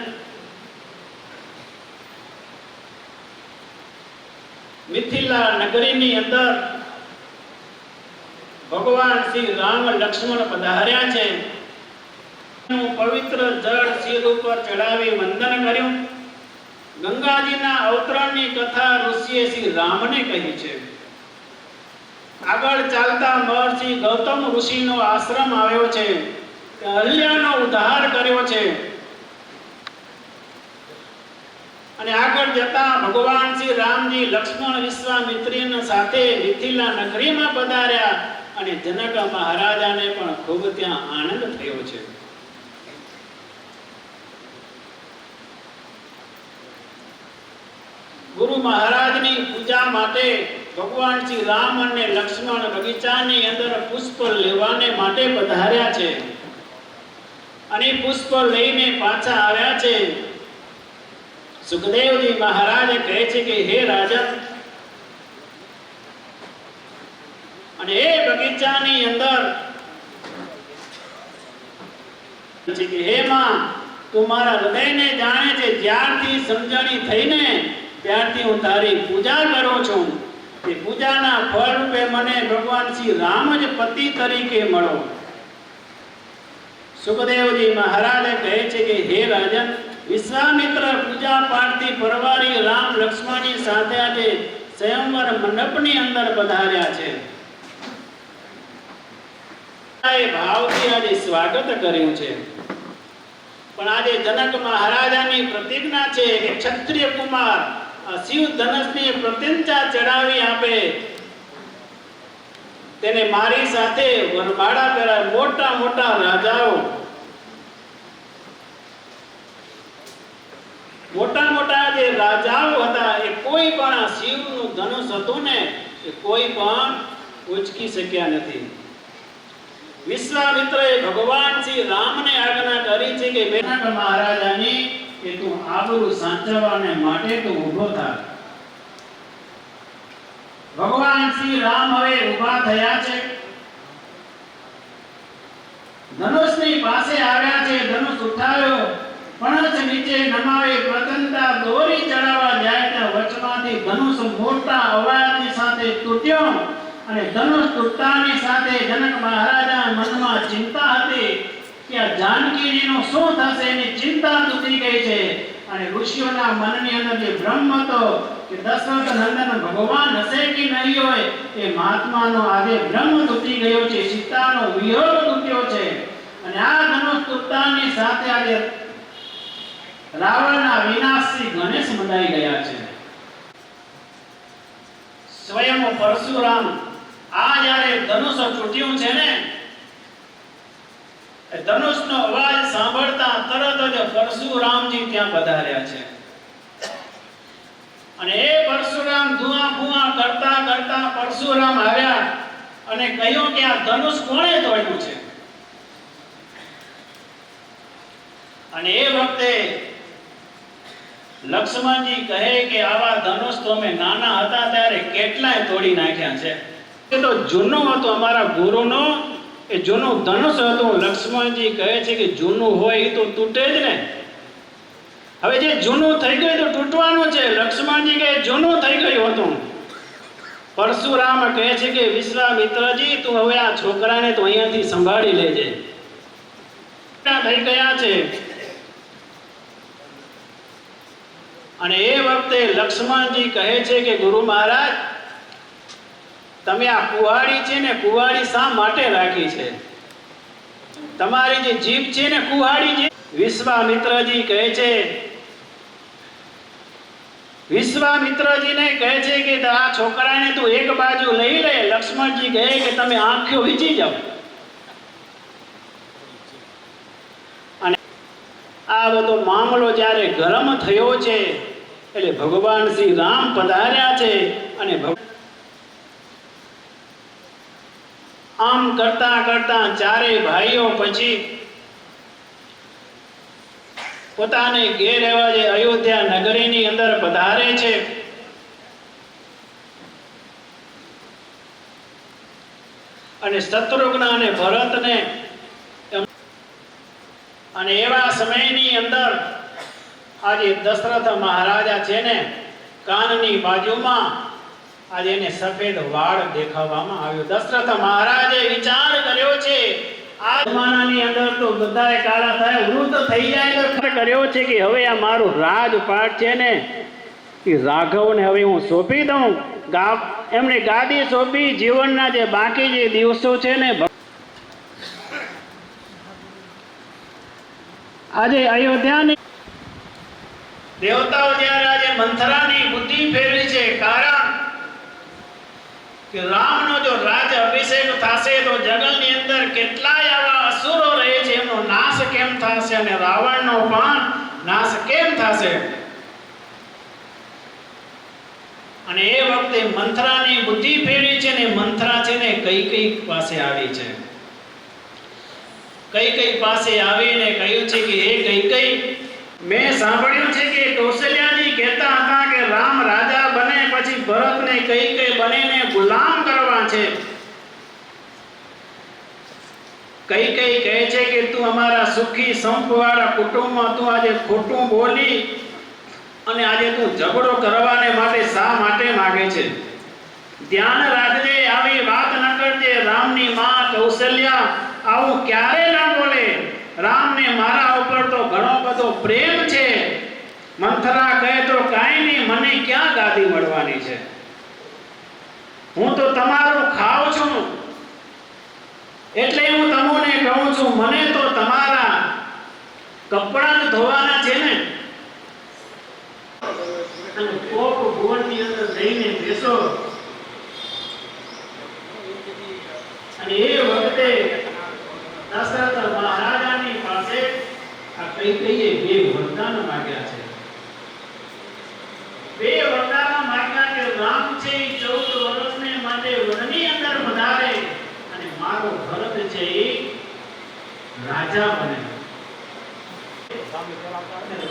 Speaker 1: મિથિલા નગરીની અંદર ભગવાન શ્રી રામ લક્ષ્મણ પધાર્યા છે. પવિત્ર જળ શિર ઉપર ચડાવી વંદન કર્યું. ગંગાજીના અવતરણની કથા ઋષિએ શ્રી રામને કહી છે. આગળ ચાલતા મહર્ષિ ગૌતમ ઋષિનો આશ્રમ આવ્યો છે. અહલ્યાનો ઉદ્ધાર કર્યો છે. અને આગળ જતા ભગવાન શ્રી રામજી લક્ષ્મણ વિશ્વામિત્રીના સાથે મિથિલા નગરીમાં પધાર્યા અને જનક મહારાજાને પણ ખૂબ ત્યાં આનંદ થયો છે. ગુરુ મહારાજની પૂજા માટે ભગવાન શ્રી રામ અને લક્ષ્મણ બગીચાની અંદર પુષ્પ લેવાને માટે પધાર્યા છે. અને પુષ્પ લઈને પાછા આવ્યા છે. સુખદેવજી મહારાજ કહે છે કે હે રાજન, અને એ બગીચાની અંદર કે હે માં, તું મારા હૃદયને જાણે છે. જ્યારથી સમજણી થઈને ત્યારથી હું તારી પૂજા કરું છું. તે પૂજાના ફળ રૂપે મને ભગવાન શ્રી રામ જ પતિ તરીકે મળો. સુખદેવજી મહારાજ કહે છે કે હે રાજન, વિશ્વામિત્ર પૂજા પાઠથી પરવારી રામ લક્ષ્મણની સાથે આજે સ્વયંવર મંડપની અંદર પધાર્યા છે. ભાવથી આજે સ્વાગત કર્યું છે. પણ આજે જનક મહારાજાની પ્રતિજ્ઞા છે કે ક્ષત્રિય કુમાર શિવ ધનુષની પ્રતિજ્ઞા ચડાવી આપે તેને મારી સાથે વરમાળા કરાય. મોટા મોટા રાજાઓ, મોટા મોટા જે રાજાઓ હતા એ કોઈ પણ શિવનું ધનુષ હતું ને એ કોઈ પણ ઉચકી શક્યા નથી. વિશ્વામિત્રએ ભગવાન શ્રી રામને આજ્ઞા કરી છે કે જનક મહારાજાની કે તું આબરૂ સાચવવાને માટે તું ઊભો થા. ભગવાન શ્રી રામ હવે ઊભા થયા છે. ધનુષની પાસે આવ્યા છે. ધનુષ ઉઠાવ્યો, પણછ નીચે નમાવી પ્રતંતા દોરી ચડાવવા જાય ત્યાં વચમાંથી ધનુષ મોટા અવાજની સાથે તૂટ્યો. અને ધનુષ તૂટતાની સાથે જનક મહારાજા મનમાં ચિંતા હતી કે આ જાનકીજીનું શું થશે એની ચિંતા તૂટી ગઈ છે. અને ઋષિઓના મનની અંદર જે ભ્રમ હતો કે દશરથ નંદન ભગવાન હશે કે નહીં હોય એ મહાત્માનો આજે ભ્રમ તૂટી ગયો છે. સીતાનો વિયોગ તૂટ્યો છે. અને આ ધનુષ તૂટતાની સાથે આજે રાવણના વિનાશથી ગણેશ મંડાઈ ગયા છે. સ્વયં પરશુરામ આ જ્યારે ધનુષ તૂટ્યું છે ને, ધનુષનો અવાજ સાંભળતા તરત જ પરશુરામજી ત્યાં પધાર્યા છે. અને એ પરશુરામ ધુઆ ફુઆ કરતા કરતા પરશુરામ આવ્યા અને કહ્યું કે આ ધનુષ કોણે તોડ્યું છે. અને એ વખતે લક્ષ્મણજી કહે કે આવા ધનુષ તો અમે નાના હતા ત્યારે કેટલાય તોડી નાખ્યા છે. એ તો જૂનું હતું અમારા ગુરુનો, એ જૂનું ધનુષ હતું. લક્ષ્મણજી કહે છે કે જૂનું હોય એ તો તૂટે જ ને. હવે જે જૂનું થઈ ગયું તો તૂટવાનું છે. લક્ષ્મણજી કહે જૂનું થઈ ગયું હતું. પરશુરામ કહે છે કે વિશ્વામિત્રજી, તું હવે આ છોકરાને તો અહીંયાથી સંભાળી લેજે. થઈ ગયા છે. અને એ વખતે લક્ષ્મણજી કહે છે કે ગુરુ મહારાજ, તમે આ કુહાડી છે ને, કુહાડી શા માટે રાખી છે? તમારી જે જીભ છે ને કુહાડી છે. વિશ્વામિત્રજી કહે છે, વિશ્વામિત્રજીને કહે છે કે આ છોકરાને તું એક બાજુ લઈ લે. લક્ષ્મણજી કહે કે તમે આંખો વીંચી જાઓ. અને આ બધો મામલો જ્યારે ગરમ થયો છે એટલે ભગવાન શ્રી રામ પધાર્યા છે. અને આમ કરતા કરતા ચારે ભાઈઓ પછી પોતાને ઘેર રહેવા જે અયોધ્યા નગરીની અંદર પધારે છે. અને શત્રુઘ્ન અને ભરતને, અને એવા સમયની અંદર આજે દશરથ મહારાજા છે ને કાનની બાજુમાં આજે એને સફેદ વાળ દેખાવામાં આવ્યો. દશરથ મહારાજે વિચાર કર્યો છે આ જમાનાની અંદર તો બધાએ કાળા થાય, વૃદ્ધ થઈ જાય તો કર્યો છે કે હવે આ મારું રાજપાટ છે ને એ રાઘવને હવે હું સોંપી દઉં. એમણે ગાદી સોંપી. જીવનના જે બાકી જે દિવસો છે ને આજે અયોધ્યાની દેવતાઓ જ્યારે આજે મંથરાની બુદ્ધિ ફેરવી છે, કારણ કે રામનો જો રાજ અભિષેક થશે તો જગતની અંદર કેટલાય આવા અસુરો રહે છે એનો નાશ કેમ થશે અને રાવણનો પણ નાશ કેમ થશે. અને એ વખતે મંથરાની બુદ્ધિ ફેરવી છે ને મંથરા છે ને કૈકેયી પાસે આવી છે. કૈકેયી પાસે આવીને કહ્યું છે કે હે કૈકેયી, મેં સાંભળ્યું છે કે કૌશલ્યાજી કહેતા હતા કે રામ રાજા બને પછી ભરતને કૈકેયી બનીને ગુલામ કરવા છે. કૈકેયી કહે છે કે તું અમારા સુખી સંપવાળા કુટુંબમાં તું આજે ખોટું બોલી અને આજે તું ઝઘડો કરવાને માટે શા માટે માંગે છે? ધ્યાન રાખજે, આવી વાત ન કરજે. રામની માં કૌશલ્યા આવું ક્યારે ન બોલે. રામને મારા ઉપર તો ઘણો બધો પ્રેમ છે. મંથરા કહે તો કાંઈ નહીં, મને ક્યાં ગાદી મળવાની છે? હું તો તમારું ખાવ છું, એટલે હું તમને કહું છું, મને તો તમારા કપડાં જ ધોવાના છે ને. અને કોક ભુવનની અંદર જઈને બેસો. અને એ વખતે દશરથ મહારાજાની પાસે આ કૈકેયીએ બે વરદાન માંગ્યા છે. બે વરદાન માંગ્યા કે રામ છે 14 વર્ષને માટે વનની અંદર પધારે અને મારો ભરત છે એ રાજા બને.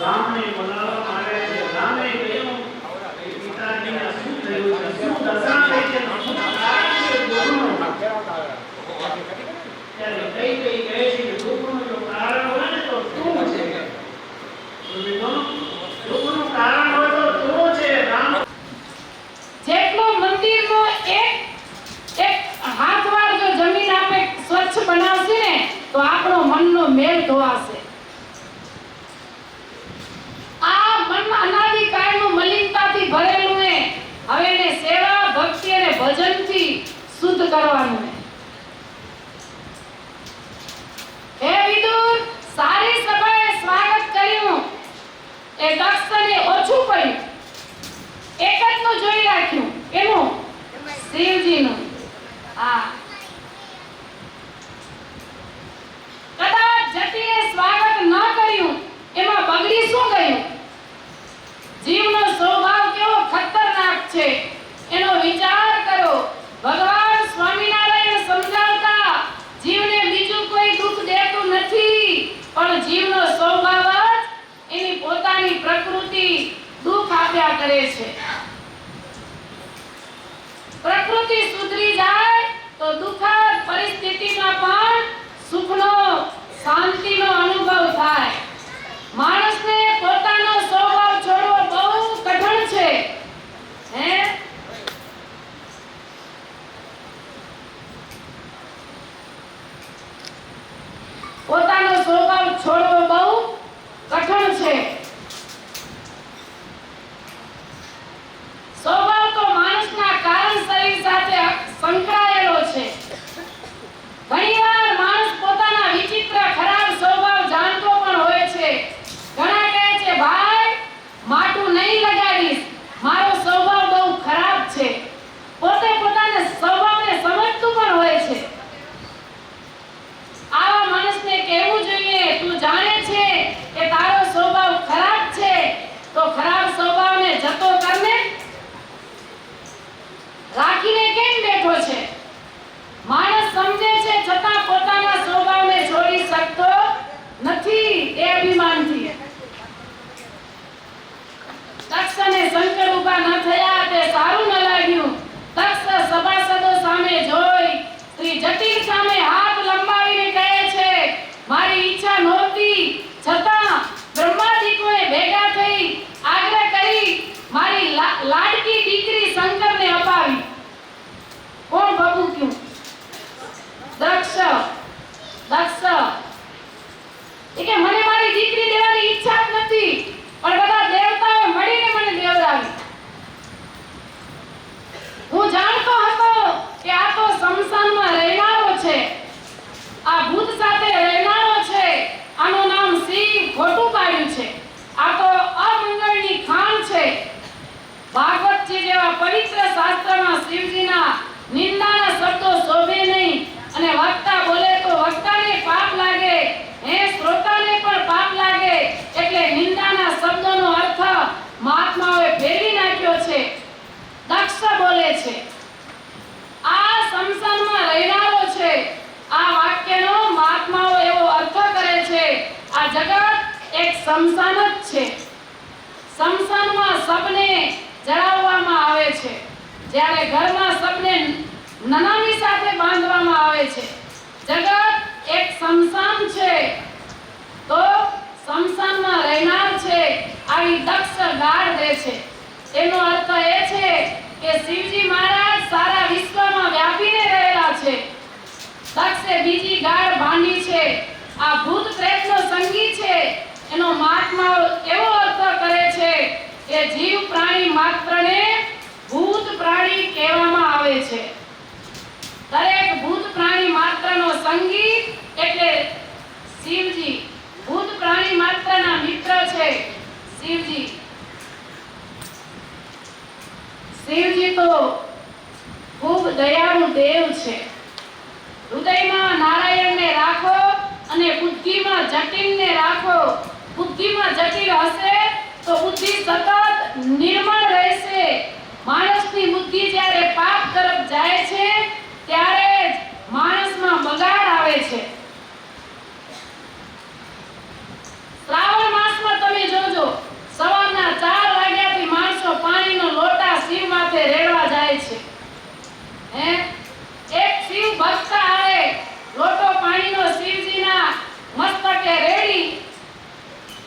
Speaker 1: રામને બોલાવવામાં આવે છે. રામે કહ્યું પિતાજીને શું થયું છે, શું દશા થઈ છે, શું કારણ છે દુઃખનું? ત્યારે કૈકેયી કહે છે કે દુઃખનું જો કારણ હોય ને તો શું છે? દુઃખનું કારણ હોય તો શું છે? રામ
Speaker 2: જેટલો મંદિરનો એક હાથવાર જો જમીન આપે સ્વચ્છ બનાવશે ને તો આપણો મનનો મેલ ધોવાશે. આ મન અનાદિકાળનું મલિનતાથી ભરેલું ને હવે એને સેવા, ભક્તિ અને ભજનથી શુદ્ધ કરવાનું. હે વિદુર, સારી સભાએ સ્વાગત કર્યું. એ દક્ષને ઓછું પડ્યું. એક જ નું જોઈ રાખ્યું. એનું શિવજીનું. હા, કદાચ જટીએ સ્વાગત ન કર્યું એમાં બગડી શું ગયું? જીવનો સ્વભાવ કેવો ખતરનાક છે એનો વિચાર કરો. ભગવાન સ્વામિનારાયણ સમજાવતા જીવને બીજું કોઈ દુઃખ દેતું નથી, પણ જીવનો સ્વભાવ જ એની પોતાની પ્રકૃતિ દુઃખ આપ્યા કરે છે. પ્રકૃતિ સુધરી જાય તો દુઃખદ પરિસ્થિતિમાં પણ સુખનો, શાંતિનો અનુભવ થાય. માણસને પોતાનો સ્વભાવ છોડવો બહુ કઠણ છે. હે, પોતાનો સ્વભાવ છોડવો બહુ કઠણ છે. સ્વભાવ તો માણસના કારણ શરીર સાથે સંકળાયેલો છે. ઘણીવાર માણસ પોતાના વિચિત્ર ખરાબ સ્વભાવ જાણતો પણ હોય છે. ઘણા કહે છે, ભાઈ માટું નહીં લગાડીશ, મારો સ્વભાવ બહુ ખરાબ છે. પોતે પોતાના સ્વભાવને સમજતું પણ હોય છે. આવા માણસને કહેવું જોઈએ, તું જાણે છે કે તારો સ્વભાવ ખરાબ છે તો ખરાબ સ્વભાવને જતો કરને. રાખીને કેમ બેઠો છે? માણસ સમજે છે છતાં પોતાના સ્વભાવને છોડી શકતો નથી એ અભિમાનથી. તક્ષ અને શંકર ઊભા ન થયા તે સારું ન લાગ્યું. તક્ષ સભાસદો સામે જોઈ શ્રી જટી કોણ ભભૂક્યું? દક્ષ. એ કે મને મારી દીકરી દેવાની ઈચ્છા જ નથી, પણ બધા દેવતાઓ મળીને મને દેવડાવી. હું જાણતો હતો કે આ તો શમશાનમાં રહેનારો છે, આ ભૂત સાથે રહેનારો છે, આનું નામ શિવ ખોટું પાડ્યું છે, આ તો અમંગળની ખાણ છે. ભાગવતજી જેવા પવિત્ર શાસ્ત્રમાં શિવજીના નિંદાના શબ્દો શોભે નહીં, અને વક્તા બોલે તો વક્તાને પાપ લાગે, શ્રોતાને પણ પાપ લાગે, એટલે નિંદાના શબ્દોનો અર્થ મહાત્માઓએ ફેરવી નાખ્યો છે. દક્ષ બોલે છે, આ શમશાનમાં રહેનારો છે. આ વાક્યનો મહાત્માઓ એવો અર્થ કરે છે, આ જગત એક શમશાન જ છે. શમશાનમાં સબને જડાવવામાં આવે છે, જ્યારે ઘરમાં સબને નનામી સાથે બાંધવામાં આવે છે. જગત એક શમશાન છે, તો શમશાનમાં રહેનાર છે, આવી દક્ષ ગાળ દે છે. એનો અર્થ એ છે કે શિવજી મહારાજ સારા વિશ્વમાં વ્યાપીને રહેલા છે. દક્ષે બીજી ગાળ બાંધી છે, આ ભૂત પ્રેતનો સંગી છે. એનો મહાત્મા એવો અર્થ કરે છે કે જીવ પ્રાણી માત્રને ભૂત પ્રાણી કહેવામાં આવે છે. દરેક ભૂત પ્રાણી માત્રનો સંગી એટલે શિવજી. ભૂત પ્રાણી માત્રના મિત્ર છે શિવજી. શિવજી તો ખૂબ દયાળુ દેવ છે. હૃદયમાં નારાયણને રાખો અને બુદ્ધિમાં જટિલને રાખો. બુદ્ધિમાં જટિલ હશે તો બુદ્ધિ સતત નિર્મળ રહેશે. માણસની બુદ્ધિ જ્યારે પાપ તરફ જાય છે ત્યારે જ માણસમાં બગાડ આવે છે. શ્રાવણ માસમાં તમે જોજો, સવારના 4 વાગ્યાથી માણસો પાણીનો લોટા શિવ માથે રેડવા જાય છે. એક શિવ ભક્ત આવે, લોટો પાણીનો શિવજીના મસ્તકે રેડી,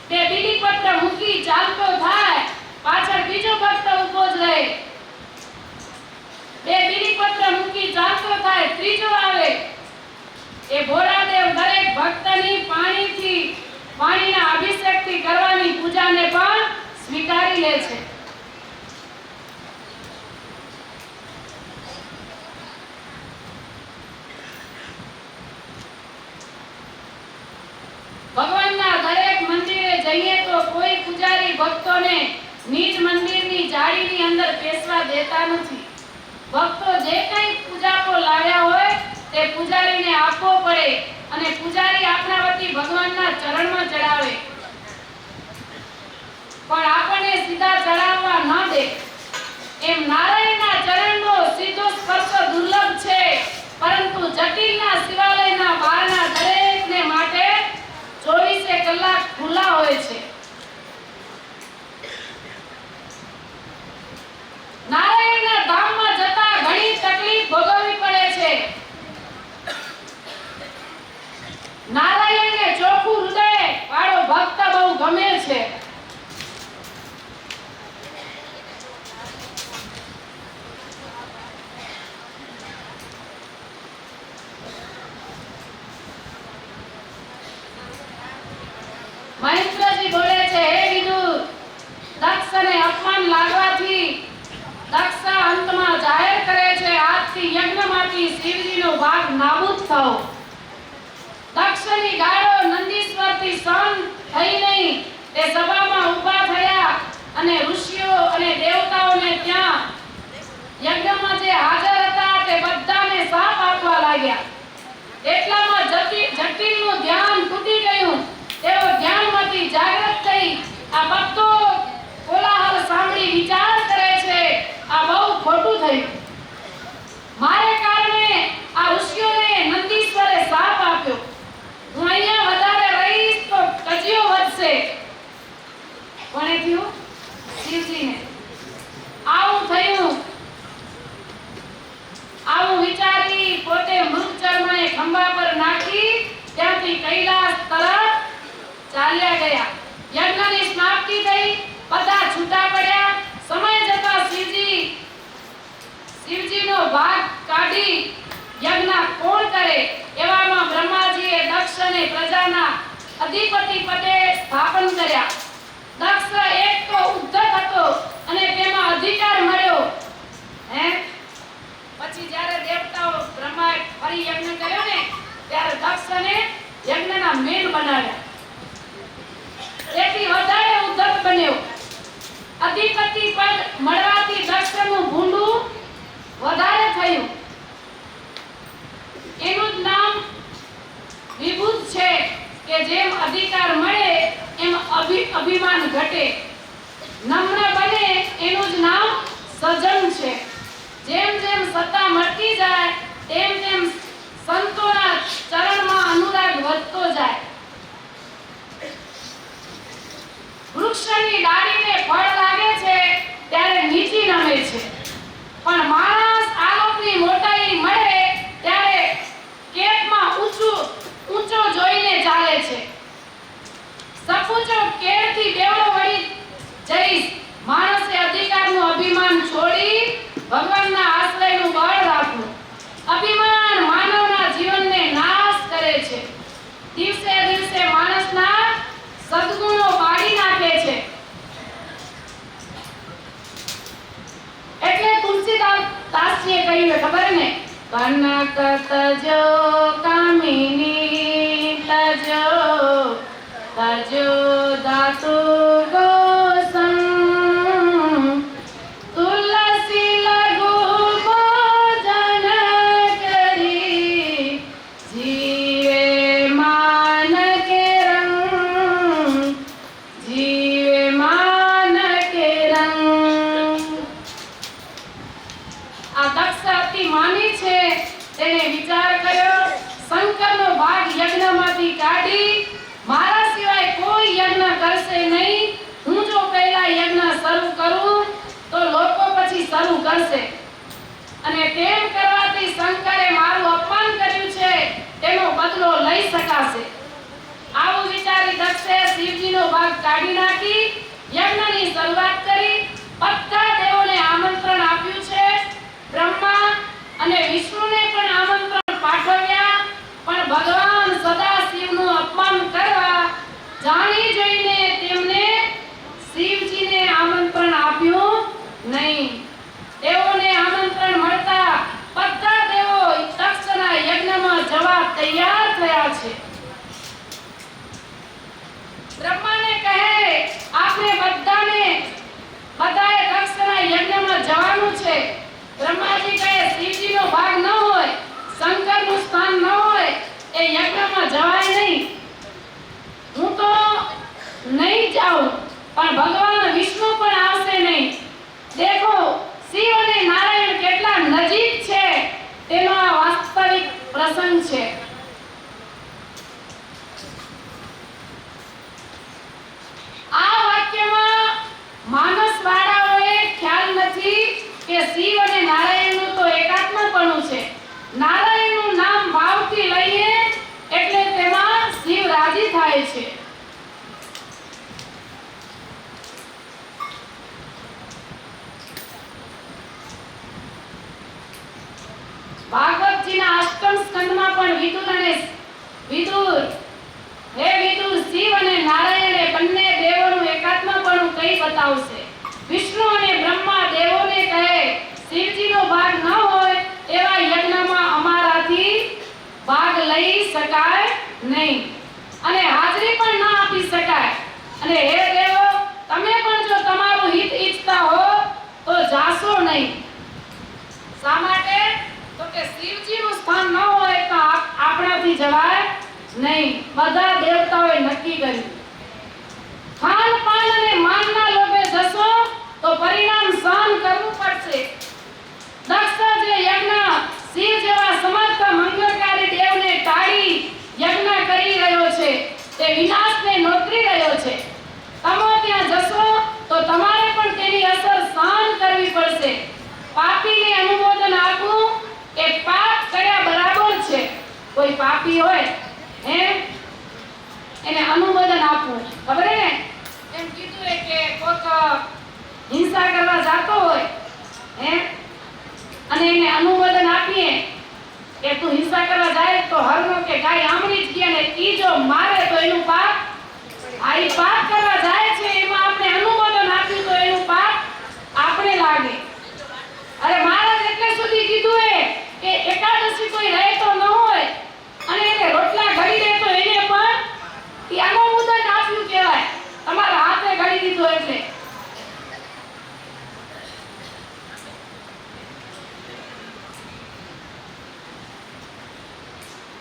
Speaker 2: બે બીલીપત્ર મૂકી ચાલતો થાય, પાછળ બીજો ભક્ત ઊભો જ રહે. બે બીલીપત્ર મૂકી ચાલતો થાય, ત્રીજો આવે. એ ભોળાદેવ દરેક ભક્તની પાણીના અભિષેકથી કરવાની પૂજાને પણ સ્વીકારી લે છે. ભગવાનના દરેક મંદિરે જઈએ તો કોઈ પૂજારી ભક્તોને નીચ મંદિરની જાળીની અંદર બેસવા દેતા નથી. ભક્તો જે કંઈ પૂજાપો લાવ્યા હોય તે પૂજારીને આપવો પડે અને પૂજારી આપણા વતી ભગવાનના ચરણમાં ચડાવે. પણ આપણને સીધા ચડાવવા ન દે. એમ નારાયણના ચરણનો સીધો સ્પર્શ દુર્લભ છે, પરંતુ જટિલના શિવાલયના બહારના દરેકને માટે 24 કલાક ખુલ્લા હોય છે. નારાયણના ધામમાં જતા ઘણી તકલીફ ભોગવવી પડે છે. નારાયણને ચોખ્ખું હૃદય વાળો ભક્ત બહુ ગમે છે. મહેન્દ્રજી બોલે છે, હે વિદુર, દક્ષને અપમાન લાગવાથી દક્ષ અંતમાં જાહેર કરે છે, આજથી યજ્ઞમાંથી શિવજીનો ભાગ નાબૂદ થયો. દક્ષની ગાળો નંદીશ્વરથી સહન થઈ નહીં. તે સભામાં ઊભા થયા અને ઋષિઓ અને દેવતાઓને ત્યાં યજ્ઞમાં જે હાજર હતા તે બધાને શાપ આપવા લાગ્યા. એટલામાં જટિલનું ધ્યાન તૂટી ગયું. તેઓ ધ્યાનમાંથી જાગૃત થઈ આ ભક્તો કોલાહલ સાંભળી વિચાર કરે છે, આ બહુ ખોટું થયું. મારે કારણે આ ઋષિઓને નંદીશ્વરે શાપ આપ્યો. હું અહીંયા વધારે રહીશ તો કજિયો વધશે. કોણે થયું? શિવજીને. આવું થયું. આવું વિચારી પોતે મૃત ચર્મને ખંભા પર નાખી ત્યાંથી કૈલાસ તરફ ચાલ્યા ગયા. યજ્ઞની સમાપ્તિ થઈ, બધા છૂટા પડ્યા. સમય જતા શિવજીનો ભાગ કાઢી સ્થાપન કર્યા. દક્ષ એક તો ઉદ્ધત હતો અને તેમાં અધિકાર મળ્યો. પછી જ્યારે દેવતાઓ બ્રહ્માએ ફરી યજ્ઞ કર્યો ને ત્યારે દક્ષને યજ્ઞના મેન બનાવ્યા. તેથી વધારે ઉદ્ધત બન્યો. અધિપતિ પદ મળવાથી દક્ષનું ભૂંડું વધારે થયું. એનું જ નામ વિભૂત છે કે જેમ અધિકાર મળે એમ અભિમાન ઘટે. નમ્ર બને એનું જ નામ સજન છે. જેમ જેમ સત્તા મળતી જાય તેમ તેમ સંતોના ચરણમાં અનુરાગ વધતો જાય. વૃક્ષની ડાળીને ફળ લાગે છે ત્યારે નીચી નમે છે, પણ માણસ આલોકની મોટાઈ મળે ત્યારે કેતમાં ઊંચો જોઈને ચાલે છે. સપૂચો કેળથી બેવડો વળી જઈશ. માણસે અધિકારનું અભિમાન છોડી ભગવાનના આશ્રયનું બળ રાખવું. અભિમાન માનવના જીવનને નાશ કરે છે. દિવસે દિવસે માણસના સદગુણો બાળી નાખે છે. એટલે તુલસીદાસજીએ કહ્યું ખબર ને, કનક તજો કામિની તજો તજો ધાતુ ગોસં તુલસી લઘુ ભોજન કરી જીવે માન કે રંગ જીવે માન કે રંગ. આ દક્ષ અતિ માની છે. તેને વિચાર કર્યો, શંકરનો ભાગ યજ્ઞમાંથી કાઢી મારા સિવાય કોઈ યજ્ઞ કરશે નહીં. હું જો પહેલા યજ્ઞ શરૂ કરું તો લોકો પછી શરૂ કરશે અને તેમ કરવાથી શંકરે મારું અપમાન કર્યું છે તેનો બદલો લઈ શકાશે. આવું વિચારી દક્ષે શિવજીનો ભાગ કાઢી નાખી યજ્ઞની શરૂઆત કરી. બધા દેવોને આમંત્રણ આપ્યું છે. બ્રહ્મા અને વિષ્ણુને પણ આમંત્રણ પાઠવ્યા, પણ ભગવાન સદાશિવનું અપમાન કરવા જાણી જોઈને તેમને શિવજીને આમંત્રણ આપ્યું નહીં. દેવોને આમંત્રણ મળતા બધા દેવો દક્ષના યજ્ઞમાં જવા તૈયાર થયા છે. બ્રહ્માને કહે, આપણે બધાએ દક્ષના યજ્ઞમાં જવાનું છે. બ્રહ્માજી કહે, શિવજીનો ભાગ ન હોય, શંકરનું સ્થાન ન હોય, એ યજ્ઞમાં જવાય નહીં. હું તો નહીં જાઉં, પણ ભગવાન વિષ્ણુ પણ આવશે નહીં. દેખો શિવ અને નારાયણ કેટલા નજીક છે તેનો આ વાસ્તવિક પ્રસંગ છે. આ વાક્યમાં માનસવાળાઓએ ખ્યાલ નથી કે શિવ અને નારાયણનું તો એકાત્મપણું છે. નારાયણનું નામ ભાવથી લઈએ એટલે તેમાં શિવ રાજી થાય છે. ભાગવતજીના અષ્ટમ સ્કંદમાં પણ વિદુર હે વિદુર, શિવ અને નારાયણ એ બંને દેવોનું એકાત્મપણું કઈ બતાવશે. વિષ્ણુ અને બ્રહ્મા દેવોને કહે, શિવજીનો ભાગ ન હોય એવા યજ્ઞમાં અમારાથી ભાગ લઈ શકાય નહીં અને હાજરી પણ ન આપી શકાય. અને હે દેવો, તમે પણ જો તમારું હિત ઈચ્છતા હો તો જાશો નહીં. શા માટે? તો કે શિવજીનું સ્થાન ન હોય તો આપણાથી જવાય નહીં. બધા દેવતાઓએ નક્કી કર્યું. ખાન પાન અને માનના લોભે જશો તો પરિણામ સહન કરવું પડશે. દક્ષ જે યજ્ઞ શિવ જેવા સમર્થ મંગળકારી દેવને ટાળી યજ્ઞ કરી રહ્યો છે તે વિનાશને નોતરી રહ્યો છે. તમે ત્યાં જશો તો તમારે પણ તેની અસર સહન કરવી પડશે. પાપીને અનુમોદન આપવું એ પાપ કર્યા બરાબર છે. કોઈ પાપી હોય એને અનુમોદન આપવું, ખબર ને? એમ કીધું કે કોક હિંસા કરવા જાતો હોય અને એને અનુમોદન આપીએ કે તું હિંસા કરવા જાય તો હરનો કે ગાય આમળી જ ગયા ને ઈ જો મારે તો એનું પાપ આ ઈ પાપ કરવા જાય છે એમાં આપણે અનુમોદન આપ્યું તો એનું પાપ આપણે લાગે. અરે મહારાજ એટલે સુધી કીધું કે એકાદશી કોઈ રહે તો ન હોય અને એને રોટલા ઘડી દે તો એને પણ ઈ અનુમોદન આપ્યું કહેવાય. તમારા હાથે ઘડી દીધો એટલે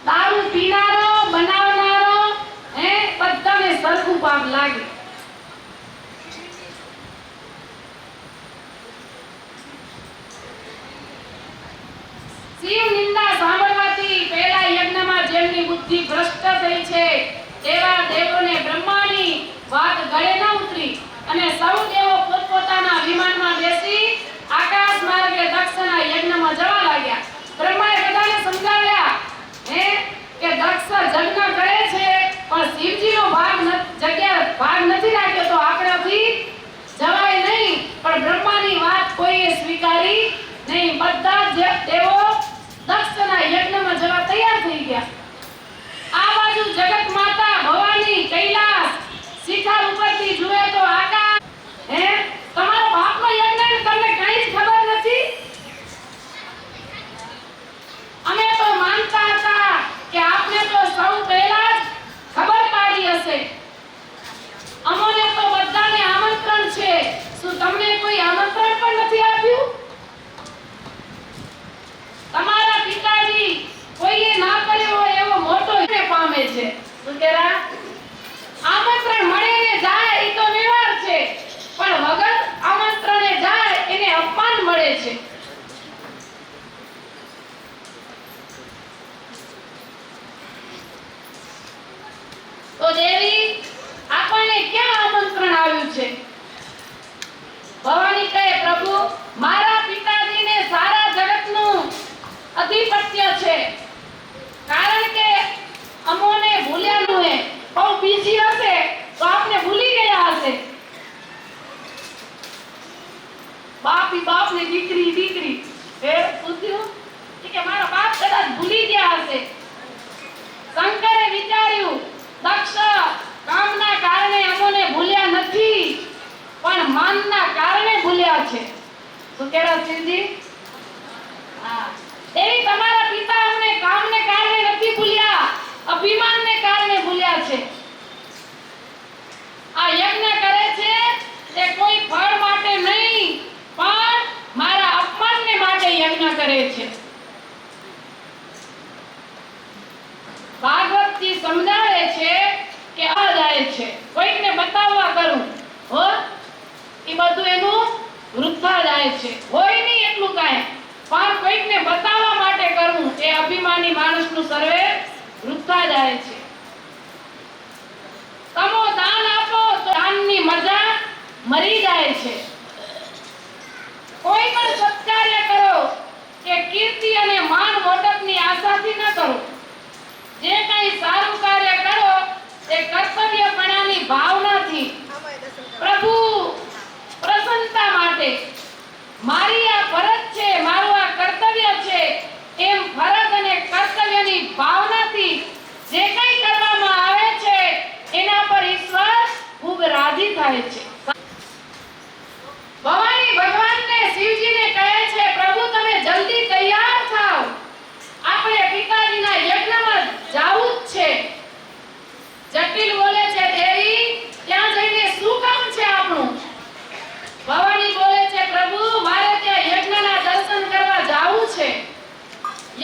Speaker 2: દારૂ પીનારો બનાવનારો બધાને સરખું પાપ લાગે. શિવ નિંદા સાંભળવાથી પહેલા યજ્ઞમાં જેમની બુદ્ધિ ભ્રષ્ટ થઈ છે તેવા દેવોને બ્રહ્માની વાત ગળે ન ઉતરી અને સૌ દેવો પોતપોતાના વિમાનમાં બેસી આકાશ માર્ગે દક્ષના યજ્ઞમાં જવા લાગ્યા. બ્રહ્માએ બધાને સમજાવ્યા કે દક્ષ યજ્ઞ કરે છે પણ શિવજીનો ભાગ નથી રાખ્યો તો આપણાથી જવાય નહીં. પણ બ્રહ્માની વાત કોઈએ સ્વીકારી નહીં. બધા જ દેવો દક્ષના યજ્ઞમાં જવા તૈયાર થઈ ગયા. આ બાજુ જગત માતા ભવાની કૈલાસ શિખર ઉપરથી જુએ તો આકાશ તમારો બાપનો યજ્ઞ તમને કઈ જ ખબર નથી. અમે તો માનતા હતા કે આપને તો સૌ પહેલા જ ખબર પાડી હશે. અમોને તો બધાને આમંત્રણ છે. શું તમને કોઈ આમંત્રણ પણ નથી આપ્યું? તમારા પિતાજી કોઈએ ના કર્યો હોય એવો મોટો પામે છે. શું કેરા આમંત્રણ મળે ને જાય એ તો વ્યવહાર છે પણ વગર આમંત્રણે જાય એને અપમાન મળે છે. તો દેવી આપણને ક્યાં આમંત્રણ આવ્યું છે? ભવાની કહે પ્રભુ મારા પિતાજીને સારા જગતનું અધિપત્ય છે કારણ કે અમોને ભૂલ્યા ન હે. બહુ બીજી હશે તો આપને ભૂલી ગયા હશે. બાપની દીકરી પૂછ્યું કે મારા બાપ કદાચ ભૂલી ગયા હશે. શંકરે વિચાર્યું દક્ષ કામના કારણે અમોને ભૂલ્યા નથી પણ માનના કારણે ભૂલ્યા છે. શું કહેરા શિવજી? હા દેવી તમારા પિતા અમને કામને કારણે નથી ભૂલ્યા અભિમાનને કારણે ભૂલ્યા છે. આ યજ્ઞ કરે છે તે કોઈ ફળ માટે નહીં પણ મારા અપમાનને માટે યજ્ઞ કરે છે. ભાગવતજી સમજાવે છે કે આ જાય છે કોઈકને બતાવવા કરું હો એ બધું એનું વૃથા જાય છે. હોય નહીં એટલું કાંઈ પણ કોઈકને બતાવવા માટે કરવું એ અભિમાની માણસનું સર્વે વૃથા જાય છે. તમો દાન આપો તો દાનની મજા મરી જાય છે. કોઈ પણ સત્કાર્ય કરો કે કીર્તિ અને માન મોટપની આશાથી ન કરો. જે કંઈ સારું કાર્ય કરો તે કર્તવ્યપણાની ભાવનાથી પ્રભુ પ્રસન્નતા માટે મારી આ ફરજ છે મારું આ કર્તવ્ય છે એમ ફરજ અને કર્તવ્યની ભાવનાથી જે કંઈ કરવામાં આવે છે એના પર ઈશ્વર ખૂબ રાજી થાય છે. ભવાની ભગવાનને શિવજીને કહે છે પ્રભુ તમે જલ્દી તૈયાર થાઓ આપણે પિતાજીના યજ્ઞમાં જાવું જ છે. જટિલ બોલે છે દેવી ત્યાં જઈને શું કામ છે આપણું? ભવાની બોલે છે પ્રભુ મારે ત્યાં યજ્ઞના દર્શન કરવા જાવું છે.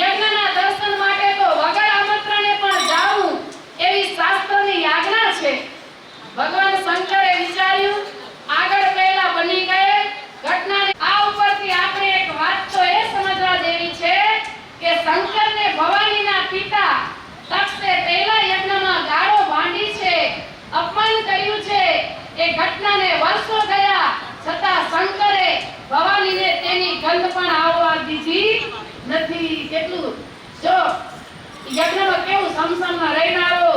Speaker 2: યજ્ઞના દર્શન માટે તો વગર આમંત્રણે પણ જાવું એવી શાસ્ત્રની આજ્ઞા છે. ભગવાન શંકરે વિચાર્યું આગળ પહેલા બની ગયે ઘટનાને આ ઉપરથી આપણે એક વાત તો એ સમજવા જેવી છે કે શંકરને ભવાનીના પિતા દક્ષે પહેલા યજ્ઞમાં ગાળો ભાંડી છે અપમાન કર્યું છે. એ ઘટનાને વર્ષો ગયા છતાં શંકરે ભવાનીને તેની ગંધ પણ આવવા દીધી નથી. કેટલું જો યજ્ઞમાં કેવું સમસમમાં રહેનારો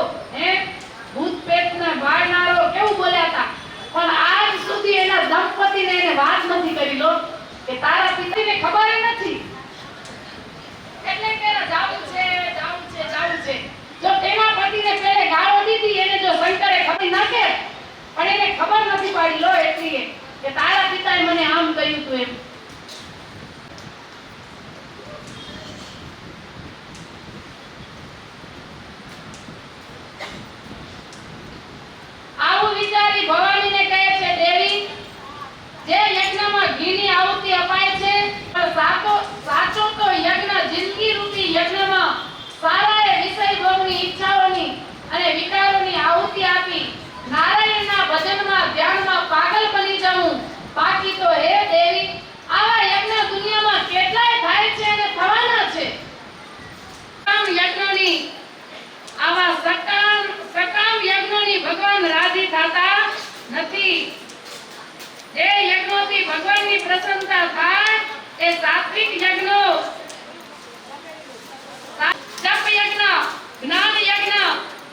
Speaker 2: ભૂત પેટને બાળનારો કેવું બોલ્યા હતા પણ આજ સુધી એના દંપતીને એને વાત નથી કરી લો કે તારા પિતાને ખબર નથી એટલે કે જાવું છે. જો તેના પતિને પહેલે ગાળો દીધી દીધી એને જો શંકરે ખબર નાખે, પણ એને ખબર નથી પડી લો એટલી કે તારા પિતાએ મને આમ કહ્યું હતું એમ. આવું વિચારી ભવાનીને કહે છે, દેવી, જે યજ્ઞમાં ઘીની આહુતિ અપાય છે, પણ સાચો તો યજ્ઞ જિંદગી રૂપી યજ્ઞમાં સારાએ વિષય ભોગની ઈચ્છાઓની અને વિકારોની આહુતિ આપી નારાયણના ભજનમાં ધ્યાનમાં પાગલ બની જવું. બાકી તો હે દેવી, આવા યજ્ઞ દુનિયામાં કેટલાય થાય છે અને થવાના છે. સકામ યજ્ઞની આવા સકામ યજ્ઞોની ભગવાન રાજી થતા નથી. જે યજ્ઞોથી ભગવાનની પ્રસન્નતા થાય એ સાત્વિક યજ્ઞો, જપ યજ્ઞ, જ્ઞાન યજ્ઞ,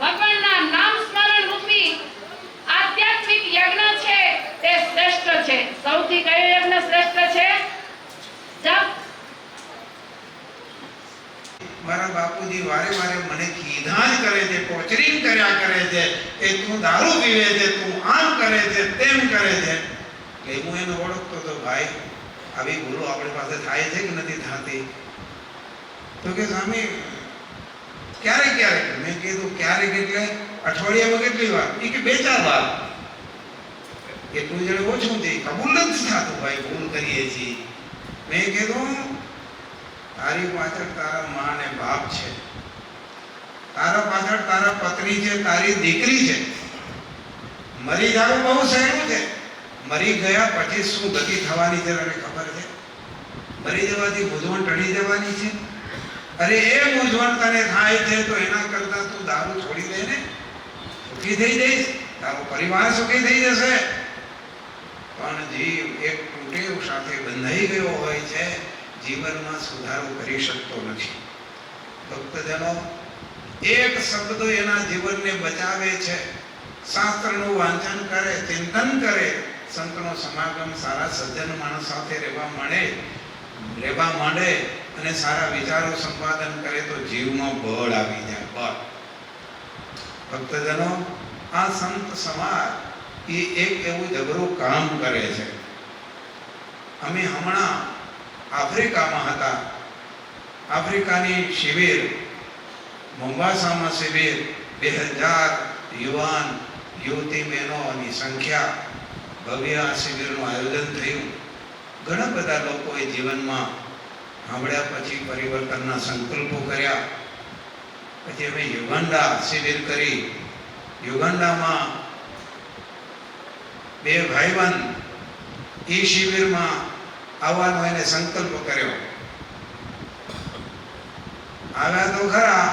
Speaker 2: ભગવાનના નામ સ્મરણ રૂપી આધ્યાત્મિક યજ્ઞ છે તે શ્રેષ્ઠ છે. સૌથી કયો યજ્ઞ શ્રેષ્ઠ છે? જપ.
Speaker 3: મારા બાપુજી વારે વારે મને કીધા જ કરે છે, ટોચરિંગ કર્યા કરે છે કે તું દારૂ પીવે છે, તું આમ કરે છે, તેમ કરે છે. કે હું એને ઓળખતો તો, ભાઈ આવી ભૂલો આપણી પાસે થાય છે કે નથી થતી? તો કે સ્વામી ક્યારેક ક્યારેક. મેં કીધું ક્યારેક એટલે અઠવાડિયામાં કેટલી વાર? એ કે 2-4 વાર. એટલું જણે ઓછું છે, કબૂલ નથી થતું ભાઈ, ભૂલ કરીએ છીએ. મેં કીધું તારી પાછળ તારા મા ને બાપ છે, તારા પાછળ તારા પત્ની છે, તારી દીકરી છે. મરી જવું બહુ સહેલું છે. મરી ગયા પછી શું ગતિ થવાની છે તને ખબર છે? મરી જવાથી મૂંઝવણ ટળી જવાની છે. અરે એ મૂંઝવણ તને થાય છે તો એના કરતા તું દારૂ છોડી દે ને, સુખી થઈ જઈશ, તારો પરિવાર સુખી થઈ જશે. પણ જીવ એક ટેવ સાથે બંધાઈ ગયો હોય છે, જીવનમાં સુધારો કરી શકતો નથી. ભક્તજનો, એક શબ્દ એના જીવનને બચાવે છે. શાસ્ત્રનું વાંચન કરે, ચિંતન કરે, સંતનો સમાગમ, સારા સજ્જન માણસ સાથે રહેવા માંડે અને સારા વિચારો સંપાદન કરે તો જીવમાં બળ આવી જાય. બળ. ભક્તજનો, આ સંત સમાજ એ એક એવું જબરું કામ કરે છે. અમે હમણાં આફ્રિકામાં હતા. આફ્રિકાની શિબિર, મોમ્બાસામાં શિબિર, 2000 યુવાન યુવતી બહેનોની સંખ્યા, ભવ્ય શિબિરનું આયોજન થયું. ઘણા બધા લોકોએ જીવનમાં સાંભળ્યા પછી પરિવર્તનના સંકલ્પો કર્યા. પછી અમે યુગાન્ડા શિબિર કરી. યુગાન્ડામાં 2 ભાઈબંધ એ શિબિરમાં આવવાનો એને સંકલ્પ કર્યો. આવ્યા તો ખરા,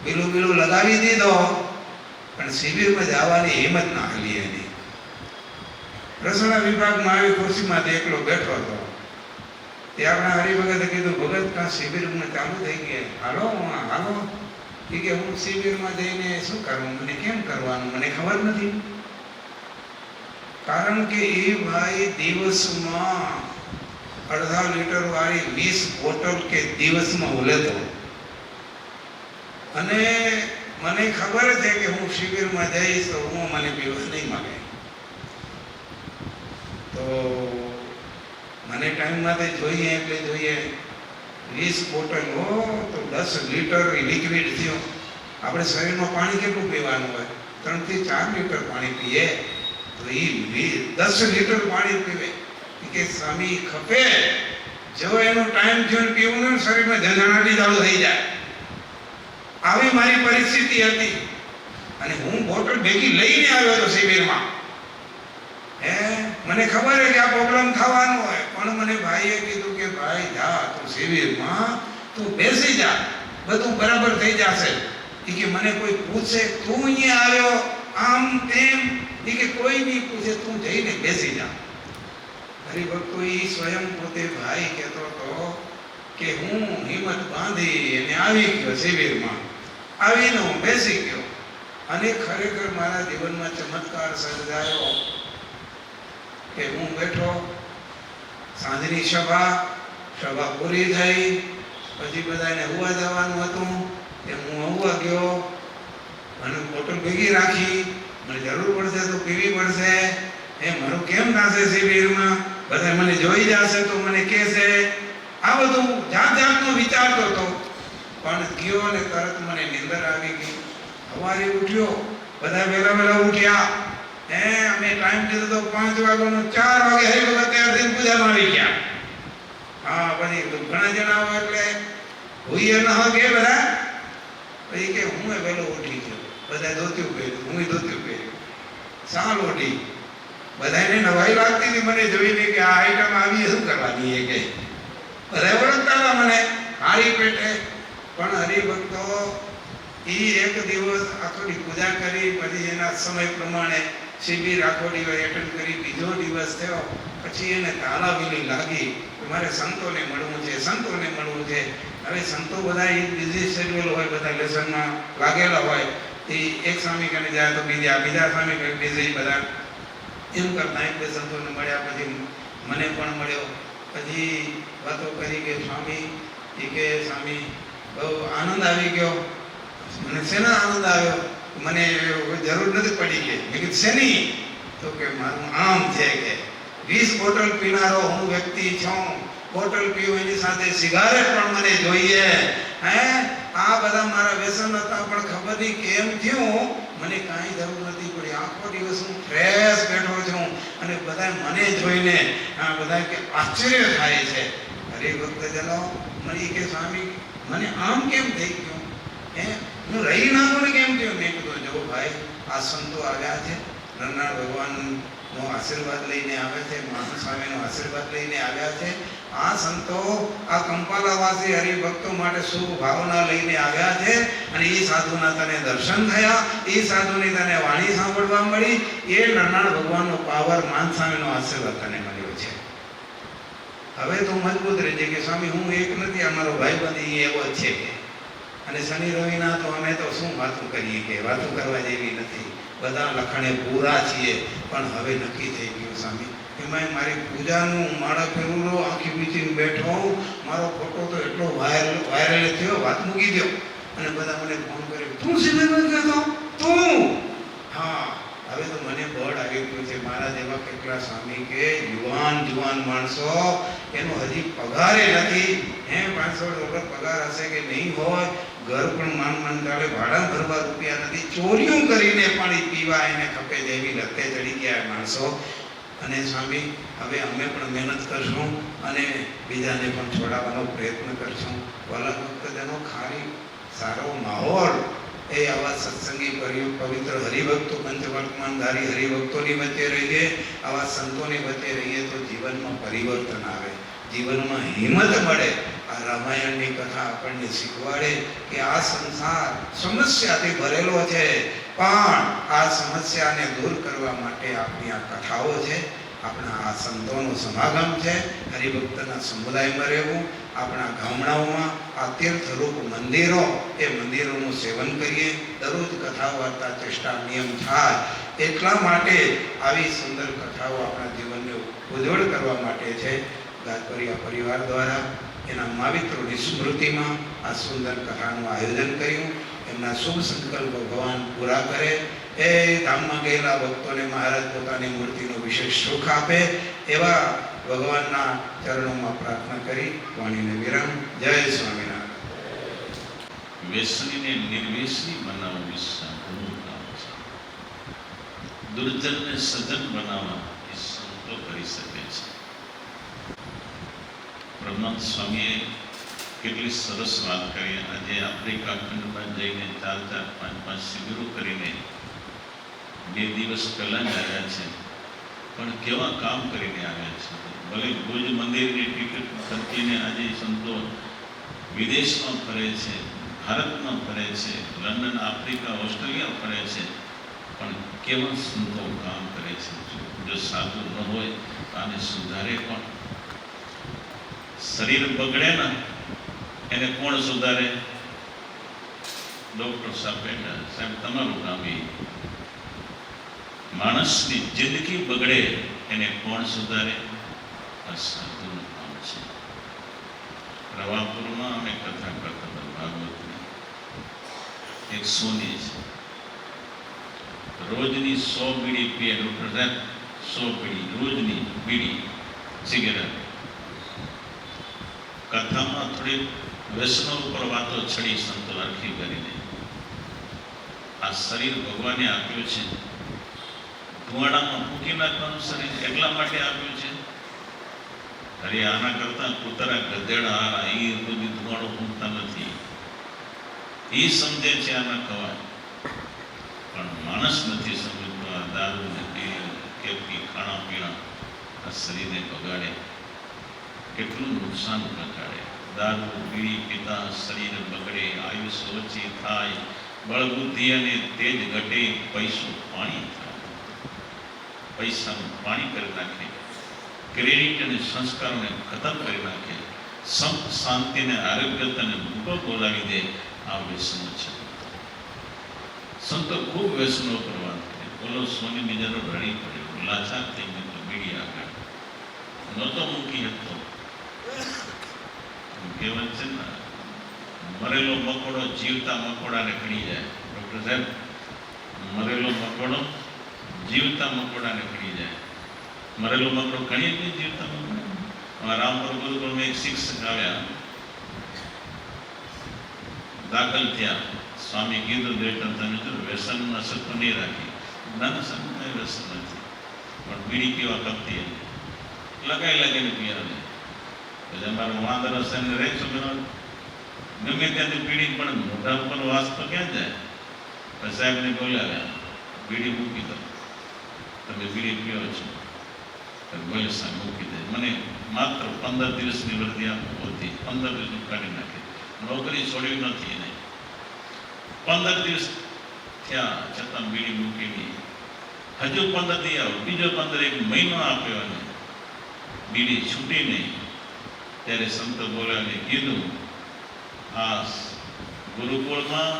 Speaker 3: બીલું લગાવી દીધો, પણ શિબિરમાં જવાની હિંમત ના હાલી એની. રસોડા વિભાગમાં આવી ખુરશીમાં એકલો બેઠો હતો. તે આપણા હરિભગતે કીધું, ભગત કાં શિબિરમાં ચાલુ થઈ ગઈ, હાલો હાલો. કે હું શિબિરમાં જઈને શું કરવું, મને કેમ કરવાનું, મને ખબર નથી. કારણ કે એ ભાઈ દિવસમાં 1/2 લીટર વાળી 20 બોટલ કે દિવસમાં ઉલેતો. અને મને ખબર છે કે હું શિબિરમાં જઈશ તો મને પીવા નહીં મળે. તો મને ટાઈમમાં જોઈએ એટલે જોઈએ 20 બોટલ હો તો 10 લીટર લિક્વિડ થયો. આપણે શરીરમાં પાણી કેટલું પીવાનું હોય? 3 થી 4 લીટર પાણી પીએ તો એ 10 લીટર પાણી પીવે. કે સ્વામી ખપે, જો એનો ટાઈમ થયો પીવું ને શરીરમાં ઝંઝણાટી ચાલુ થઈ જાય. આવી મારી પરિસ્થિતિ હતી અને હું બોટલ ભેગી લઈને આવ્યો હતો શિબિરમાં. મને ખબર છે કે આ પ્રોબ્લેમ થવાનો હોય, પણ મને ભાઈએ કીધું કે ભાઈ જા તું શિબિરમાં, તું બેસી જા, બધું બરાબર થઈ જશે. કે મને કોઈ પૂછે તું અહીંયા આવ્યો આમ તેમ, કે કોઈ નહીં પૂછે, તું જઈને બેસી જા. હરિભક્તો એ સ્વયં પોતે ભાઈ કહેતો હતો કે હું હિંમત બાંધી અને આવી ગયો શિબિરમાં. આવીને હું બેસી ગયો અને ખરેખર મારા જીવનમાં ચમત્કાર સર્જાયો કે હું બેઠો. સાંજની સભા પૂરી થઈ, પછી બધાને હુવા જવાનું હતું. હું હુવા ગયો. મને બોટલ ભેગી રાખી, મને જરૂર પડશે તો પીવી પડશે, મારું કેમ થશે શિબિરમાં, બધા મને જોઈ જશે તો મને કહેશે, આ બધું જાત જાતનું વિચારતો હતો. પણ ગયો ને તરત મને નિંદર આવી ગઈ. સવારે ઉઠ્યો, બધા વહેલા ઉઠ્યા, અમે ટાઈમ કીધો તો 5 વાગ્યાનો, 4 વાગે હરિભગત તૈયાર થઈને પૂજામાં આવી ગયા. હા, પછી ઘણા જણા આવે એટલે હોઈએ ન હોય બધા, પછી કે હું વહેલો ઉઠી ગયો, બધા ધોતિયું પહેર્યું, હું ધોતિયું પહેર્યું, સાલ ઓઢી. બધાને નવાઈ લાગતી હતી મને જોઈને કે આ આઈટમ આવી શું કરવાની એ કે બધા ઓળખતા હતા મને હારી પેટે. પણ હરિભક્તો એક દિવસ આખોડી પૂજા કરી, પછી એના સમય પ્રમાણે શિબિર આખો દિવસ એટેન્ડ કરી, બીજો દિવસ થયો પછી એને તાલાવીલી લાગી કે મારે સંતોને મળવું છે, સંતોને મળવું છે. હવે સંતો બધા એક બિઝી શેડ્યુલ હોય, બધા લેસનમાં લાગેલા હોય, એ એક સ્વામી કને જાય તો બીજા સ્વામી કને બિઝી, બધા એમ કરતા એક બે સંતોને મળ્યા. પછી મને પણ મળ્યો, પછી વાતો કરી કે સ્વામી, એ કે સ્વામી બહુ આનંદ આવી ગયો. મને શેના આનંદ આવ્યો? મને જરૂર નથી પડી કે. મેં કીધું શેની? તો કે મારું આમ છે કે 20 બોટલ પીનારો હું વ્યક્તિ છું, બોટલ પીવું એની સાથે સિગારેટ પણ મને જોઈએ. આ બધા મારા વ્યસન હતા, પણ ખબર નહીં કેમ થયું, મને કાંઈ જરૂર નથી પડી. આખો દિવસ હું ફ્રેશ બેઠો છું અને બધા મને જોઈને બધા કે આશ્ચર્ય થાય છે. હરિભક્ત જનો મને કે સ્વામી મને આમ કેમ થઈ ગયું, હું રહી નાખું ને કેમ થયું? મેં કીધું જો ભાઈ, આ સંતો આવ્યા છે, નરનાળ ભગવાનનો આશીર્વાદ લઈને આવે છે, મહાન સ્વામીનો આશીર્વાદ લઈને આવ્યા છે. આ સંતો આ કંપાલાવાસી હરિભક્તો માટે શુભ ભાવના લઈને આવ્યા છે, અને એ સાધુના તને દર્શન થયા, એ સાધુની તને વાણી સાંભળવા મળી, એ નરનાળ ભગવાનનો પાવર, મહાન સ્વામીનો આશીર્વાદ તને મળ્યો છે. હવે તો મજબૂત રહેજે કે સ્વામી હું એક નથી, અમારો ભાઈબંધ એવો જ છે કે. અને શનિ રવિના તો અમે તો શું વાતું કરીએ કે વાતું કરવા જેવી નથી, બધા લખાણે પૂરા છીએ. પણ હવે નક્કી થઈ ગયું સ્વામી, એમાં મારી પૂજાનું માળા ફેરવું, આંખી બીચીને બેઠો, મારો ફોટો તો એટલો વાયરલ થયો, વાત મૂકી દો. અને બધા મને ફોન કર્યો, તું સિનેમા કહેતો તું? હા, હવે તો મને બળ આવી ગયું છે. મારા જેવા કેટલા સ્વામી કે જુવાન માણસો, એનો હજી પગારે નથી, $500 પગાર હશે કે નહીં હોય, ઘર પણ માન ચાલે, ભાડા ભરવા રૂપિયા નથી, ચોરીઓ કરીને પાણી પીવા એને ખપે જેવી લતે ચડી ગયા માણસો. અને સ્વામી હવે અમે પણ મહેનત કરશું અને બીજાને પણ છોડાવવાનો પ્રયત્ન કરશું. વાલા ભક્તજનો, ખાલી સારો માહોલ એ આવા સત્સંગી પવિત્ર હરિભક્તો, પંચવર્તમાનધારી હરિભક્તોની વચ્ચે રહીએ, આવા સંતોની વચ્ચે રહીએ તો જીવનમાં પરિવર્તન આવે, જીવનમાં હિંમત મળે. આ રામાયણની કથા આપણને શીખવાડે કે આ સંસાર સમસ્યાથી ભરેલો છે, પણ આ સમસ્યાને દૂર કરવા માટે આપણી આ કથાઓ છે, આપણા આ સંતોનો સમાગમ છે. હરિભક્તના સમુદાયમાં રહેવું, આપણા ગામડાઓમાં આ તીર્થરૂપ મંદિરો, એ મંદિરોનું સેવન કરીએ, દરરોજ કથા વાર્તા ચેષ્ટા નિયમ થાય. એટલા માટે આવી સુંદર કથાઓ આપણા જીવનને ઉજ્જવળ કરવા માટે છે. ગાજપરિયા પરિવાર દ્વારા એના મહાવિત્રોની સ્મૃતિમાં આ સુંદર કથાનું આયોજન કર્યું. એમના શુભ સંકલ્પ ભગવાન પૂરા કરે. એ ધામમાં ગયેલા ભક્તોને મહારાજ પોતાની મૂર્તિનો વિશેષ સુખ આપે, એવા ભગવાનના ચરણોમાં પ્રાર્થના કરી વાણીને વિરામ. જય સ્વામિનારાયણ.
Speaker 4: વ્યસનીને નિર્વ્યસની બનાવવું સાધુનું કામ છે. દુર્જનને સજ્જન બનાવવા એ સંતો કરી શકે છે. બ્રહ્મા સ્વામીએ કેટલી સરસ વાત કરી. આજે આફ્રિકા ખંડમાં જઈને 4-4, 5-5 શિબિરો કરીને 2 દિવસ પહેલા જ આવ્યા છે, પણ કેવા કામ કરીને આવ્યા છે. ભલે ભુજ મંદિરની ટિકિટ ખર્ચીને આજે સંતો વિદેશમાં ફરે છે, ભારતમાં ફરે છે, લંડન, આફ્રિકા, ઓસ્ટ્રેલિયા ફરે છે, પણ કેવા સંતો કામ કરે છે. જો સાધુ ન હોય તો આને સુધારે પણ. શરીર બગડે ને એને કોણ સુધારે? ડોક્ટર સાહેબ તમારું કામ એ. માણસની જિંદગી બગડે એને કોણ સુધારે? આ સાધુનું કામ છે. રવાપુરમાં અમે કથા કરતા હતા ભાગવતની. એક સોની છે, રોજની 100 બીડી પીએ ડૉક્ટર સાહેબ, 100 બીડી રોજની બીડી સિગરેટ. કથામાં થોડી વ્યસનો ઉપર વાતો છડી સંતો આખી કરીને. આ શરીર ભગવાને આપ્યું છે, ધુવાડામાં ફૂંકી નાખવાનું શરીર એટલા માટે આપ્યું છે. અરે આના કરતા કૂતરા ગધેડા હારા, એ બધી ધુવાડો ફૂંકતા નથી, એ સમજે છે આના ખવાય. પણ માણસ નથી સમજતો. આ દારૂ ને કેફી ખાણા પીણા આ શરીરને બગાડે, કેટલું નુકસાન પહોંચાડે. દારૂ બીડી પીતા શરીર બગડે, આયુષ્ય ઓછી થાય, બળબુદ્ધિ અને તેજ ઘટે, પૈસો પાણી થાય, પૈસાનું પાણી કરી નાખે, ક્રેડિટ અને સંસ્કારોને ખતમ કરી નાખે, સંપ શાંતિને આરોગ્યતાને ભૂકો બોલાવી દે. આ વ્યસનો છે. સંતો ખૂબ વ્યસનો કરવા. બોલો સોની બીજાનો રડી પડ્યો, લાચાર થઈ ગયો બીડી આગળ નહોતો મૂકી શકતો. કહેવત છે ને, મરેલો મકોડો જીવતા મકોડાને ખડી જાય. ડૉક્ટર સાહેબ, મરેલો મકોડો જીવતા મકોડાને ખડી જાય. મરેલો મકોડો ખડીએ જ નહીં, જીવતા મકોડા. રામપુર ગુરુકુળમાં એક શિક્ષક આવ્યા, દાખલ થયા. સ્વામી કીધું બેટા તમે જો વ્યસનનું અસર તો નહીં રાખી. ના સમય વ્યસન નથી, પણ બીડી પીવા કપતી લગાવીને પીવા. એટલે અમારો વાંદર હશે ને રહેશો ગમે ત્યાંથી બીડી, પણ મોઢા ઉપર વાસ તો ક્યાં જાય? પછી સાહેબને બોલાવ્યા, બીડી મૂકી દો, તમે બીડી પીવો છો. બોલે સાહેબ મૂકી દે. મને માત્ર 15 દિવસની વરદી આપી, 15 દિવસ કાઢી નાખી. નોકરી છોડવી નથી એને. 15 દિવસ થયા છતાં બીડી મૂકી નહીં. હજુ 15 દી આવો, બીજો 15 એક મહિનો આપ્યો અને બીડી છૂટી નહીં. ત્યારે સંતો બોલાવીને કીધું, આ ગુરુકુળમાં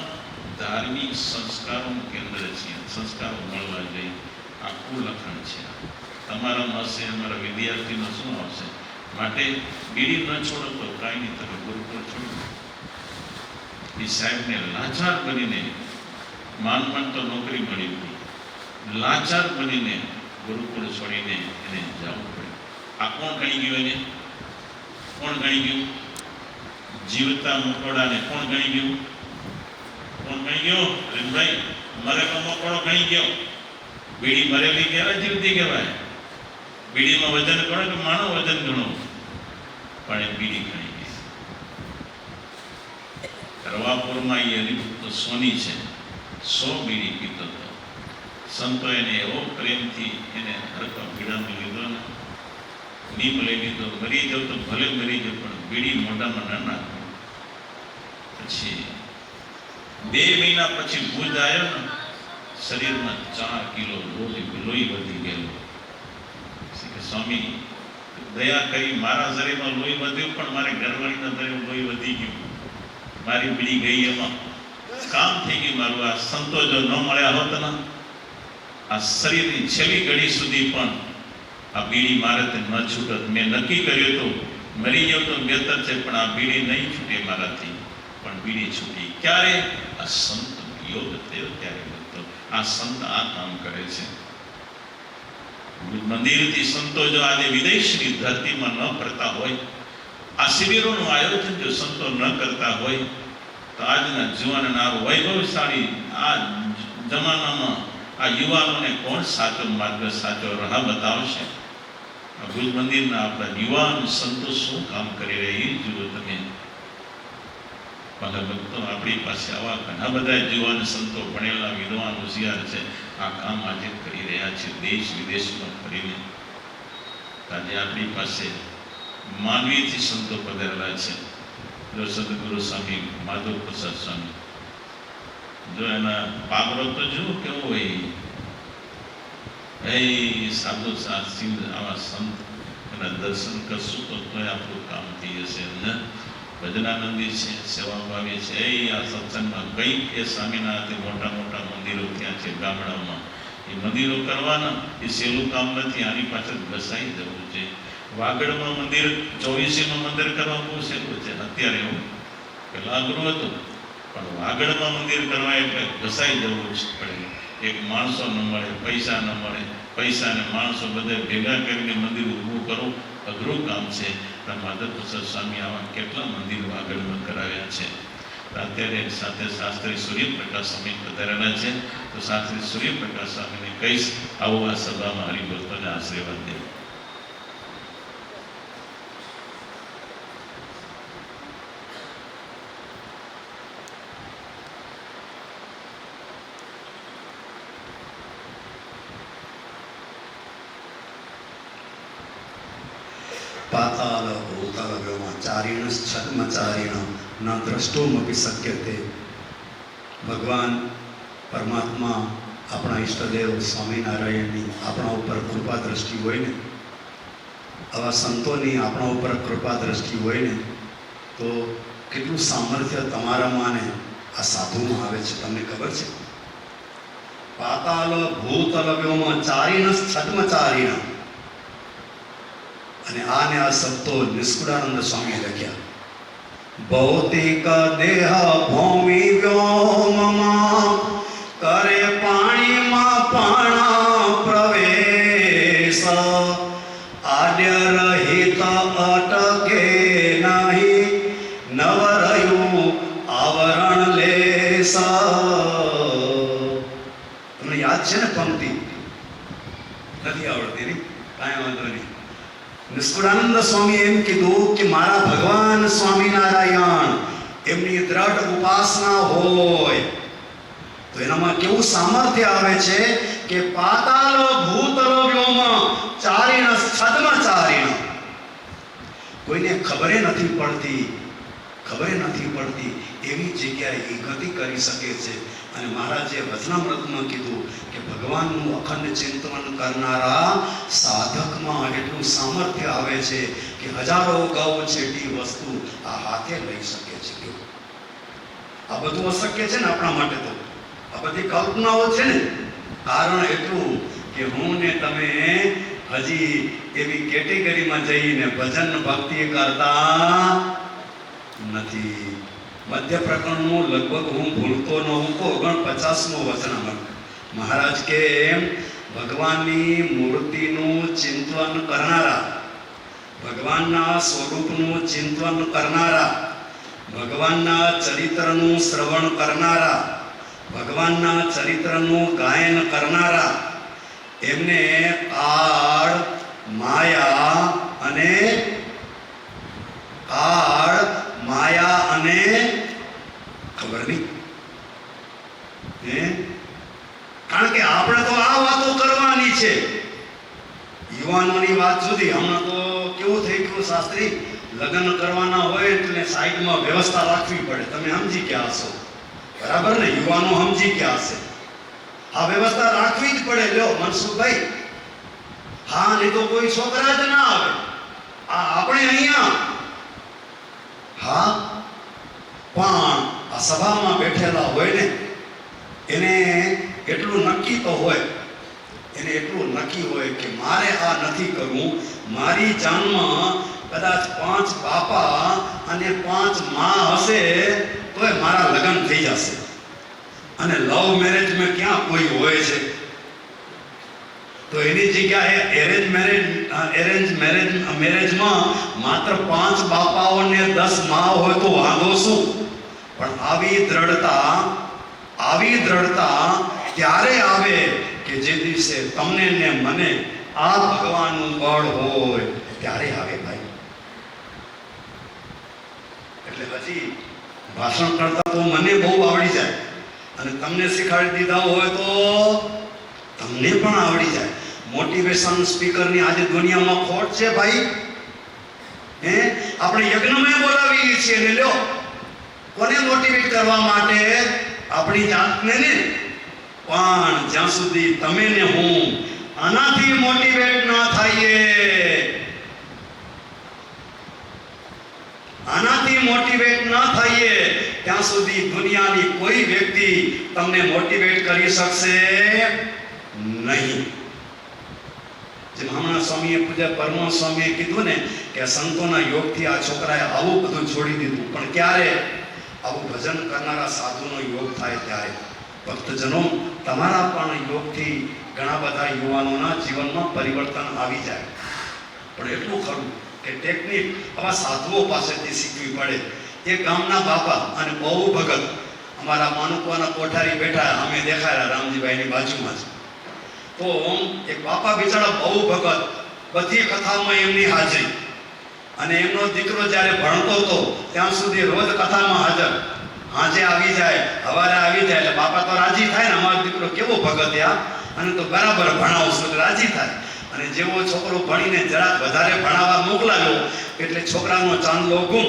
Speaker 4: ધાર્મિક સંસ્કારોનું કેન્દ્ર છે, સંસ્કારો મળવા જોઈએ. આ કુલખંડ છે. તમારામાં હશે, અમારા વિદ્યાર્થીમાં શું આવશે? માટે બીડી ન છોડો તો કાંઈ નહીં, તમે ગુરુકુળ છોડો. એ સાહેબને લાચાર બનીને, માન તો નોકરી મળી હતી, લાચાર બનીને ગુરુકુળ છોડીને એને જવું પડ્યું. આ કોણ ગણી ગયું એને? કોણ ગણી ગયું? જીવતા મકોડાને કોણ ગણી ગયું? કોણ ગણી ગયો? ભાઈ, મરેલો મકોડો ગણી ગયો. બીડી મરેલી કહેવાય, જીવતી કહેવાય. બીડીમાં વજન ગણો કે માનો વજન ગણો, પણ એ બીડી ગણી ગઈ. રવાપુરમાં એ હરિભક્ત સોની છે, 100 બીડી પીતો હતો. સંતો એને એવો પ્રેમથી એને હરકા પીડામાં લીધો ને, નીમ લઈ લીધો. મરી જાવ તો ભલે મરી જાવ, પણ બીડી મોઢામાં ના નાખો. પછી 2 મહિના પછી ભુજ આવ્યો ને, શરીરમાં 4 કિલો લોહી વધી ગયેલું. સ્વામી દયા કરી, મારા શરીરમાં લોહી વધ્યું, પણ મારે ઘરવાળીના શરીરમાં લોહી વધી ગયું. મારી બીડી ગઈ, એમાં કામ થઈ ગયું મારું. આ સંતો જો ન મળ્યા હોત ને, આ શરીરની છેલ્લી ઘડી સુધી પણ આ બીડી મારે તે ન છૂટત. મેં નક્કી કર્યું હતું મરી ગયો તો બહેતર છે, પણ આ બીડી નહીં છૂટે મારાથી. પણ બીડી છૂટી ક્યારે? આ સંત યોગ થયો ત્યારે. આ સંત આ કામ કરે છે. મંદિરથી સંતો જો આજે વિદેશની ધરતીમાં ન ફરતા હોય, આ શિબિરોનું આયોજન જો સંતો ન કરતા હોય, તો આજના જુવાનના વૈભવશાળી આ જમાનામાં આ યુવાનોને કોણ સાચો માર્ગ, સાચો રાહ બતાવશે? આ ભુજ મંદિરના આપણા યુવાન સંતો શું કામ કરી રહ્યા એ જુઓ તમે. ભક્તો, આપણી પાસે આવા ઘણા બધા યુવાન સંતો, ભણેલા વિદ્વાન હોશિયાર છે. આ કામ આજે કરી રહ્યા છે, દેશ વિદેશમાં ફરીને. આજે આપણી પાસે માનવીથી સંતો પધારેલા છે. જો સદગુરુ સ્વામી માધવ પ્રસાદ સ્વામી, જો એના પાગરો તો જુઓ કેવો હોય. એ સાધુ સાધુ આવા સંત એના દર્શન કરશું તો આપણું કામ થઈ જશે. ભજનાનંદી છે, સેવાભાવી છે. એ આ સત્સંગમાં કંઈક એ સ્વામીના હાથે મોટા મોટા મંદિરો ત્યાં છે ગામડાઓમાં. એ મંદિરો કરવાના એ સહેલું કામ નથી. આની પાછળ ઘસાઈ જવું છે. વાગડમાં મંદિર, 24માં મંદિર કરવા બહુ સહેલું છે અત્યારે. એવું પહેલાં અઘરું હતું, પણ વાગડમાં મંદિર કરવા એટલે ઘસાઈ જવું જ પડે. એક માણસો ન મળે, પૈસા ન મળે, પૈસા ને માણસો બધા ભેગા કરીને મંદિર ઊભું કરવું અઘરું કામ છે. પણ માધવ પ્રસાદ સ્વામી આવા કેટલા મંદિરો આગળ કરાવ્યા છે. અત્યારે સાથે શાસ્ત્રી સૂર્યપ્રકાશ સ્વામી પધારેલા છે, તો શાસ્ત્રી સૂર્યપ્રકાશ સ્વામીને કહીશ આવું આ સભામાં હરિભક્તોને આશીર્વાદ દે.
Speaker 5: પાતાલ ભૂતલ વ્યોમાચારીણ છદ્મચારીણ ન દ્રષ્ટુમપી શક્યતે. ભગવાન પરમાત્મા આપણા ઈષ્ટદેવ સ્વામિનારાયણની આપણા ઉપર કૃપા દ્રષ્ટિ હોય ને, આવા સંતોની આપણા ઉપર કૃપા દ્રષ્ટિ હોય ને, તો કેટલું સામર્થ્ય તમારામાં ને આ સાધુમાં આવે છે. તમને ખબર છે? પાતાલ ભૂતલ વ્યોમાચારીણ છદ્મચારીણ. અને આને આ શબ્દો નિષ્કુળાનંદ સ્વામી લખ્યા. ભૌતિક દેહ ભૌમિ વ્યોમમાં કરે પાણીમાં પાણ પ્રવેશ. આદ્ય રહિત અટકે નહીં નવ રહ્યું આવરણ લેશ. તમને યાદ છે ને પંક્તિ? નથી આવડતી ને? કાંઈ વાંધો નહીં. નિષ્કુળાનંદ સ્વામી એમ કીધું કે મારા ભગવાન સ્વામિનારાયણ એમની દ્રઢ ઉપાસના હોય તો એનામાં કેવું સામર્થ્ય આવે છે કે પાતાલ ભૂતલ વ્યોમ ચારીણ છદ્મચારીણ. કોઈને ખબરે નથી પડતી એવી જગ્યાએ એ ગતિ કરી શકે છે. અને મહારાજે વચનામૃતમાં કીધું કે ભગવાનનું અખંડ ચિંતન કરનારા સાધકમાં એટલું સામર્થ્ય આવે છે કે હજારો ગૌ છેટી વસ્તુ આ હાથે લઈ શકે છે. આ બધું અશક્ય છે ને આપણા માટે, તો આ બધી કલ્પનાઓ છે ને. કારણ એટલું કે હું ને તમે હજી એવી કેટેગરીમાં જઈને ભજન ભક્તિ કરતા નથી. મધ્ય પ્રકરણનું લગભગ હું ભૂલતો ન હું તો 49મો વચનામૃત. મહારાજ કે એમ ભગવાનની મૂર્તિનું ચિંતન કરનારા, ભગવાનના સ્વરૂપનું ચિંતન કરનારા, ભગવાનના ચરિત્રનું શ્રવણ કરનારા, ભગવાનના ચરિત્રનું ગાયન કરનારા, એમને કાળ માયા અને ખબર નહીં. કારણ કે આપણે તો આ વાતો કરવાની છે. યુવાનોની વાત સુધી હમણાં તો કેવું થઈ ગયું શાસ્ત્રી, લગ્ન કરવાના હોય એટલે સાઈડમાં વ્યવસ્થા રાખવી પડે. તમે સમજી ગયા હશો, બરાબર ને? યુવાનો સમજી ગયા હશે. આ વ્યવસ્થા રાખવી જ પડે. લ્યો મનસુખભાઈ, હા, નહીં તો કોઈ છોકરા જ ના આવે. આપણે અહીંયા હા, પણ આ સભામાં બેઠેલા હોય ને એને એટલું નક્કી તો હોય, એને એટલું નક્કી હોય કે મારે આ નથી કરવું. મારી જાનમાં કદાચ 5 બાપા અને 5 માં હશે તોય મારા લગ્ન થઈ જશે. અને લવ મેરેજમાં ક્યાં કોઈ હોય છે? તો એની જગ્યાએ એરેન્જ મેરેજમાં માત્ર 5 બાપાઓ ને 10 માં હોય તો વાંધો શું? પણ આવી દ્રઢતા ત્યારે આવે કે જે દિવસે તમને ને મને આ ભગવાનનું બળ હોય ત્યારે આવે ભાઈ. એટલે પછી ભાષણ કરતા તો મને બહુ આવડી જાય, અને તમને શીખવાડી દીધા હોય તો તમને પણ આવડી જાય. મોટિવેશન સ્પીકરની આજે દુનિયામાં ખોટ છે ભાઈ. આપણે યજ્ઞમાં બોલાવીએ છીએ ને, લ્યો કોને મોટિવેટ કરવા માટે? આપણી જાતને ને. પણ જ્યાં સુધી તમે ને હું આનાથી મોટિવેટ ના થઈએ, ત્યાં સુધી દુનિયાની કોઈ વ્યક્તિ તમને મોટિવેટ કરી શકશે નહીં. જેમ હમણાં સ્વામીએ પૂજ્ય પરમા સ્વામીએ કીધું ને કે સંતોના યોગથી આ છોકરાએ આવું બધું છોડી દીધું. પણ ક્યારે? આવું ભજન કરનારા સાધુનો યોગ થાય ત્યારે. ભક્તજનો, તમારા પણ યોગથી ઘણા બધા યુવાનોના જીવનમાં પરિવર્તન આવી જાય, પણ એટલું ખરું કે ટેકનિક આવા સાધુઓ પાસેથી શીખવી પડે. એ ગામના બાપા અને બહુ ભગત અમારા માનુકવાના કોઠારી બેઠા, અમે દેખાયા રામજીભાઈની બાજુમાં જ. તો એક બાપા બિચારા બહુ ભગત, બધી કથામાં એમની હાજરી, અને એમનો દીકરો જ્યારે ભણતો હતો ત્યાં સુધી રોજ કથામાં હાજર. હાજે આવી જાય, સવારે આવી જાય એટલે બાપા તો રાજી થાય ને, અમારો દીકરો કેવો ભગત યા, અને તો બરાબર ભણાવશું એટલે રાજી થાય. અને જેવો છોકરો ભણીને જરાક વધારે ભણાવવા મોકલાયો એટલે છોકરાનો ચાંદલો ગુમ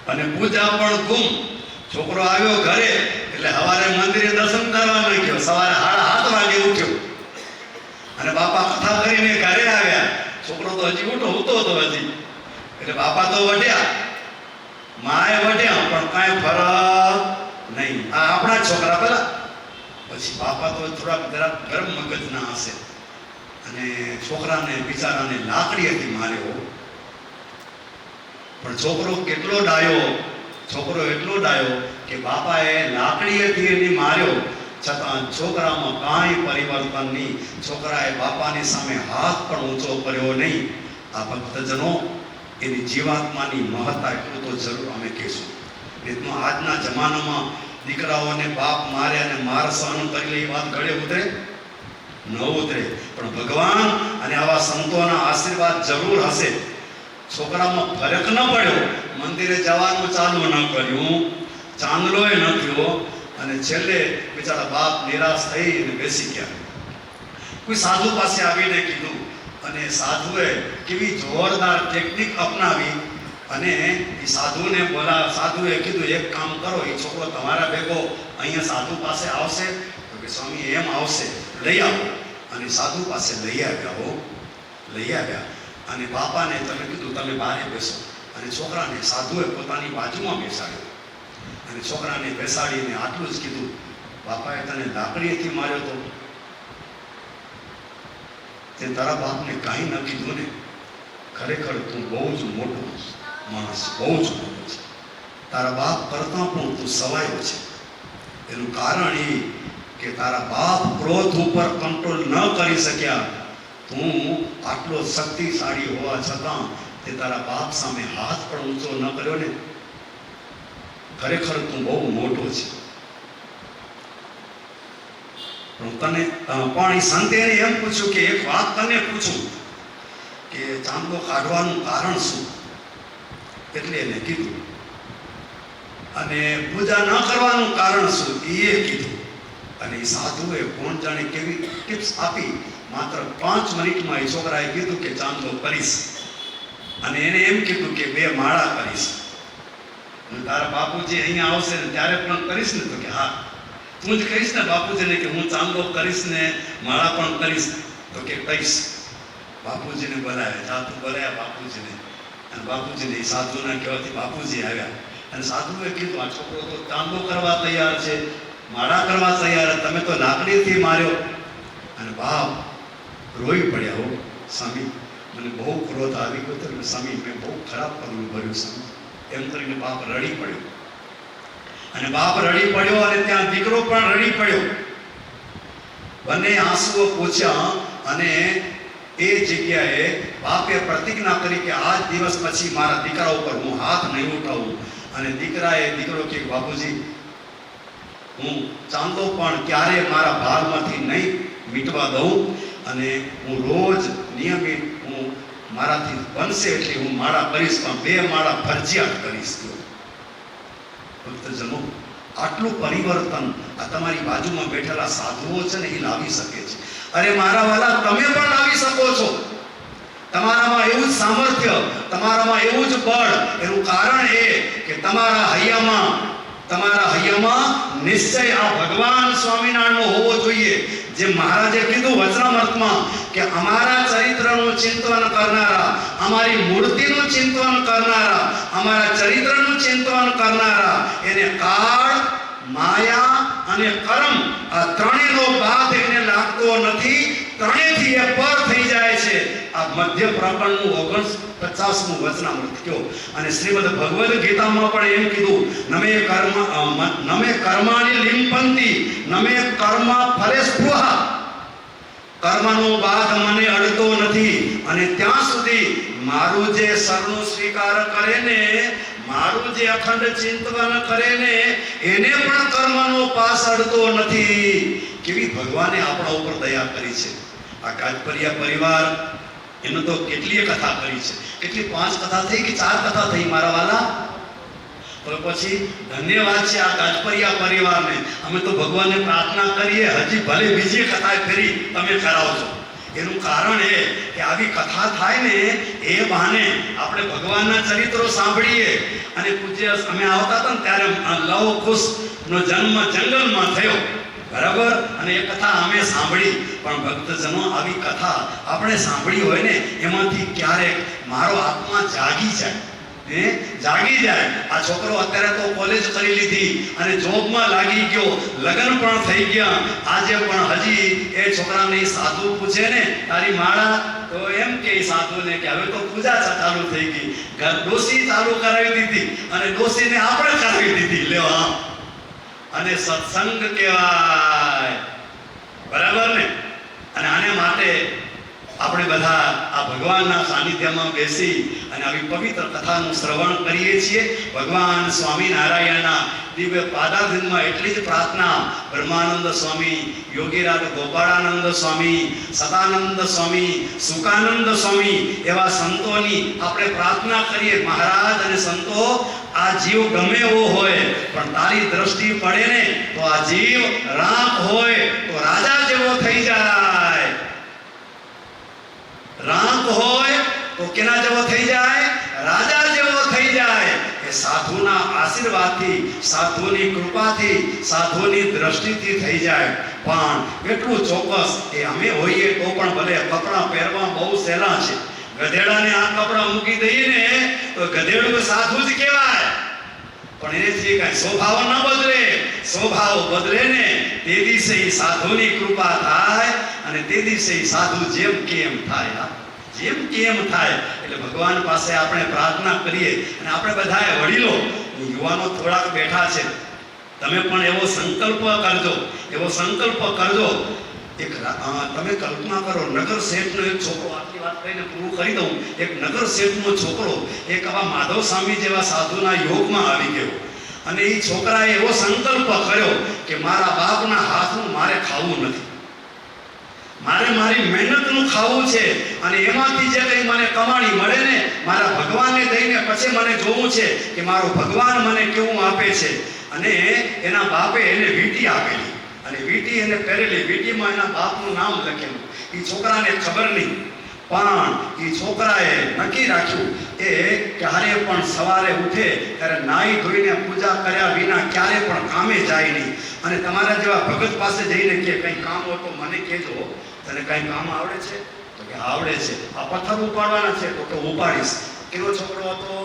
Speaker 5: અને પૂજા પણ ગુમ. છોકરો આવ્યો ઘરે એટલે સવારે મંદિરે દર્શન કરવા ગયો, સવારે 7:30 વાગે ઉઠ્યો અને બાપા કથા કરીને ઘરે આવ્યા. છોકરો તો હજી ઉઠતો હતો હજી, એટલે બાપા તો વઢ્યા, માએ વઢ્યા, પણ કાંઈ ફરક નહીં. આ આપણા છોકરા પેલા. પછી બાપા તો થોડાક જરાક ગરમ મગજના હશે અને છોકરાને બિચારાને લાકડીએથી માર્યો. પણ છોકરો કેટલો ડાયો, છોકરો એટલો ડાયો કે બાપાએ લાકડીએથી એની માર્યો છતાં છોકરામાં કાંઈ પરિવર્તન નહીં. છોકરાએ બાપાની સામે હાથ પણ ઊંચો કર્યો નહીં. આ ભક્તજનો, એની જીવાત્માની મહત્તા એટલું તો જરૂર અમે કહીશું. એટલું આજના જમાનામાં દીકરાઓને બાપ મારે અને માર સહન કરી લે, એ વાત ગળે ઉતરે ન ઉતરે. પણ ભગવાન અને આવા સંતોના આશીર્વાદ જરૂર હશે. છોકરામાં ફરક ન પડ્યો, મંદિરે જવાનું ચાલુ ન કર્યું, ચાંદલોય ન થયો, અને છેલ્લે બિચારા બાપ નિરાશ થઈને બેસી ગયા. કોઈ સાધુ પાસે આવીને કીધું, અને સાધુએ કેવી જોરદાર ટેકનિક અપનાવી, અને એ સાધુએ કીધું, એક કામ કરો, એ છોકરો તમારા ભેગો અહીંયા સાધુ પાસે આવશે. તો કે સ્વામી એમ આવશે, લઈ આવો. અને સાધુ પાસે લઈ આવ્યા. અને બાપાને તમે કીધું તમે બહાર બેસો, અને છોકરાને સાધુએ પોતાની બાજુમાં બેસાડ્યો. અને છોકરાને બેસાડીને આટલું જ કીધું, બાપાએ તને લાકડીએથી માર્યો તો તે તારા બાપને કાંઈ ન કીધું ને. ખરેખર તું બહુ જ મોટો માણસ, બહુ જ મોટો છે. તારા બાપ કરતાં પણ તું સવાયો છે. એનું કારણ એ કે તારા બાપ ક્રોધ ઉપર કંટ્રોલ ન કરી શક્યા. તું આટલો શક્તિશાળી હોવા છતાં તે તારા બાપ સામે હાથ પણ ઊંચો ન કર્યો ને. ખરેખર તું બહુ મોટો છે. પણ એ સંતે એમ પૂછ્યું કે એક વાત તને પૂછું કે ચાંદલો કાઢવાનું કારણ શું? એટલે એને કીધું. અને પૂજા ન કરવાનું કારણ શું એ કીધું. અને એ સાધુએ કોણ જાણે કેવી ટિપ્સ આપી. માત્ર 5 મિનિટમાં એ છોકરાએ કીધું કે ચાંદલો કરીશ. અને એને એમ કીધું કે 2 માળા કરીશ. અને તારા બાપુજી અહીંયા આવશે ને ત્યારે પણ કરીશ ને? તો કે હા, તું જ કહીશ ને બાપુજીને કે હું ચાંદલો કરીશ ને માળા પણ કરીશ? તો કે કહીશ. બાપુજીને બોલાવ્યા, જાતું બોલાયા બાપુજીને. અને બાપુજીને એ સાધુના કહેવાથી બાપુજી આવ્યા. અને સાધુએ કીધું, આ છોકરો તો ચાંદલો કરવા તૈયાર છે, માળા કરવા તૈયાર, તમે તો લાકડીથી માર્યો. અને બાપ રોઈ પડ્યા. હો સ્વામી, મને બહુ ક્રોધ આવી ગયો હતો, સ્વામી મેં બહુ ખરાબ પગલું ભર્યું સ્વામી. એમ કરીને બાપ રડી પડ્યો. અને બાપ રડી પડ્યો અને ત્યાં દીકરો પણ રડી પડ્યો. બંને આંસુઓ પોછ્યા. અને એ જગ્યાએ બાપે પ્રતિજ્ઞા કરી કે આજ દિવસ પછી મારા દીકરા ઉપર હું હાથ નહીં ઉઠાવું. અને દીકરો કે બાપુજી, હું ચાંદલો પણ ક્યારે મારા ભાગમાંથી નહીં મીટવા દઉં, અને હું રોજ નિયમિત હું મારાથી બનશે એટલે હું માળા કરીશ, પણ 2 માળા ફરજિયાત કરીશ. ભક્તજનો, આટલું પરિવર્તન આ તમારી બાજુમાં બેઠેલા સાધુઓ છે ને એ લાવી શકે છે. અરે મારા વાલા, તમે પણ લાવી શકો છો. તમારામાં એવું જ સામર્થ્ય, તમારામાં એવું જ બળ. એનું કારણ એ કે તમારા હૈયામાં નિશ્ચય આ ભગવાન સ્વામિનારાયણનો હોવો જોઈએ. જે મહારાજે કીધું વચનામૃતમાં કે અમારા ચરિત્રનું ચિંતન કરનારા, અમારી મૂર્તિનું ચિંતન કરનારા, અમારા ચરિત્રનું ચિંતન કરનારા, એને કાળ, માયા અને કર્મ આ ત્રણેયનો બાધ એને લાગતો નથી. ત્રણેયથી એ પર થઈ જાય છે. આ મધ્ય પ્રકરણનું 49મું વચનામૃત કયો. અને શ્રીમદ ભગવદ્ ગીતામાં પણ એમ કીધું, નમે કર્માણી લિંપંતી નમે કર્મ ફલે સ્પૃહા. કર્મનો બાધ મને અડતો નથી, અને ત્યાં સુધી મારું જે શરણું સ્વીકાર કરે ને, મારું જે અખંડ ચિંતન કરે ને, એને પણ કર્મનો પાસ અડતો નથી. કેવી ભગવાને આપણા ઉપર દયા કરી છે. આ કાજપરિયા પરિવાર એનો તો કેટલીય કથા કરી છે. કેટલી 5 કથા થઈ કે 4 કથા થઈ મારા વાલા? તો પછી ધન્યવાદ છે આ કાજપરિયા પરિવારને. અમે તો ભગવાનને પ્રાર્થના કરીએ હજી ભલે બીજી કથા ફેરી તમે કરાવજો. એનું કારણ એ કે આવી કથા થાય ને એ બહાને આપણે ભગવાનના ચરિત્રો સાંભળીએ. અને પૂજ્ય અમે આવતા હતા ને ત્યારે લવ કુશનો જન્મ જંગલમાં થયો, બરાબર? અને એ કથા અમે સાંભળી. પણ ભક્તજનો આવી કથા આપણે સાંભળી હોય ને એમાંથી ક્યારેક મારો આત્મા જાગી જાય, જાગી જાય. આ છોકરો અત્યારે તો કોલેજ કરી લીધી અને જોબમાં લાગી ગયો, લગ્ન પણ થઈ ગયા. આજે પણ હજી એ છોકરાને સાધુ પૂછે ને તારી માળા, તો એમ કે સાધુને કે હવે તો પૂજા ચાલુ થઈ ગઈ. ડોસી ચાલુ કરાવી દીધી અને ડોસીને આપણે કરાવી દીધી. લ્યો હા, અને સત્સંગ કહેવાય, બરાબર ને? અને આને માટે આપણે બધા આ ભગવાનના સાનિધ્યમાં બેસી અને આવી પવિત્ર કથાનું શ્રવણ કરીએ છીએ. ભગવાન સ્વામિનારાયણના દિવ્ય પાદારવિંદમાં એટલી જ પ્રાર્થના. બ્રહ્માનંદ સ્વામી, યોગીરાજ ગોપાળાનંદ સ્વામી, સદાનંદ સ્વામી, સુકાનંદ સ્વામી એવા સંતોની આપણે પ્રાર્થના કરીએ. મહારાજ અને સંતો, આ જીવ ગમે એવો હોય પણ તારી દ્રષ્ટિ પડે ને તો આ જીવ રામ હોય તો રાજા જેવો થઈ જાય. રામ હોય તો કેના જેવો થઈ જાય? રાજા જેવો થઈ જાય. એ સાધુના આશીર્વાદથી, સાધુની કૃપાથી, સાધુની દ્રષ્ટિથી થઈ જાય. પણ એટલું ચોક્કસ કે અમે હોઈએ તો પણ ભલે કપડાં પહેરવા બહુ સહેલા છે. ગધેડાને આ કપડાં મૂકી દઈએ ને તો ગધેડું સાધુ જ કહેવાય. પણ એનેથી કઈ સ્વભાવ ન બદલે. સ્વભાવ બદલે ને તે દિવસે સાધુની કૃપા થાય અને તે દિવસે સાધુ જેમ કેમ થાય, જેમ કેમ થાય. એટલે ભગવાન પાસે આપણે પ્રાર્થના કરીએ. અને આપણે બધાએ વડીલો, યુવાનો થોડાક બેઠા છે, તમે પણ એવો સંકલ્પ કરજો, એવો સંકલ્પ કરજો. તમે કલ્પના કરો, નગર શેઠનો એક છોકરો, આટલી વાત કહીને પૂરું કરી દઉં. એક નગર શેઠનો છોકરો એક આવા માધવ સ્વામી જેવા સાધુના યોગમાં આવી ગયો. અને એ છોકરાએ એવો સંકલ્પ કર્યો કે મારા બાપના હાથનું મારે ખાવું નથી, મારે મારી મહેનતનું ખાવું છે. અને એમાંથી જે કંઈ મને કમાણી મળે ને મારા ભગવાનને દઈને પછી મને જોવું છે કે મારો ભગવાન મને કેવું આપે છે. અને એના બાપે એને વીંટી આપેલી અને વીંટી એને પહેરેલી. વીંટીમાં એના બાપનું નામ લખેલું. એ છોકરાને ખબર નહીં, પણ એ છોકરાએ નક્કી રાખ્યું એ ક્યારે પણ સવારે ઉઠે ત્યારે નાહી ધોઈને પૂજા કર્યા વિના ક્યારે પણ કામે જાય નહીં. અને તમારા જેવા ભગત પાસે જઈને કે કંઈ કામ હોય તો મને કહેજો, તને કંઈ કામ આવડે છે? તો કે આવડે છે. આ પથ્થર ઉપાડવાના છે? તો કે ઉપાડીશ. કેવો છોકરો હતો?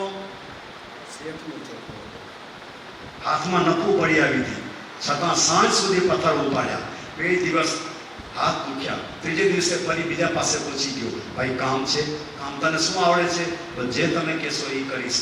Speaker 5: શેઠનો છોકરો. હાથમાં નખું પડી આવી હતી, છતાં સાંજ સુધી પથ્થર ઉપાડ્યા. 2 દિવસ હાથ દુખ્યા. ત્રીજે દિવસે ફરી બીજા પાસે પહોંચી ગયો. ભાઈ કામ છે? કામ તને શું આવડે છે? તો જે તમે કહેશો એ કરીશ.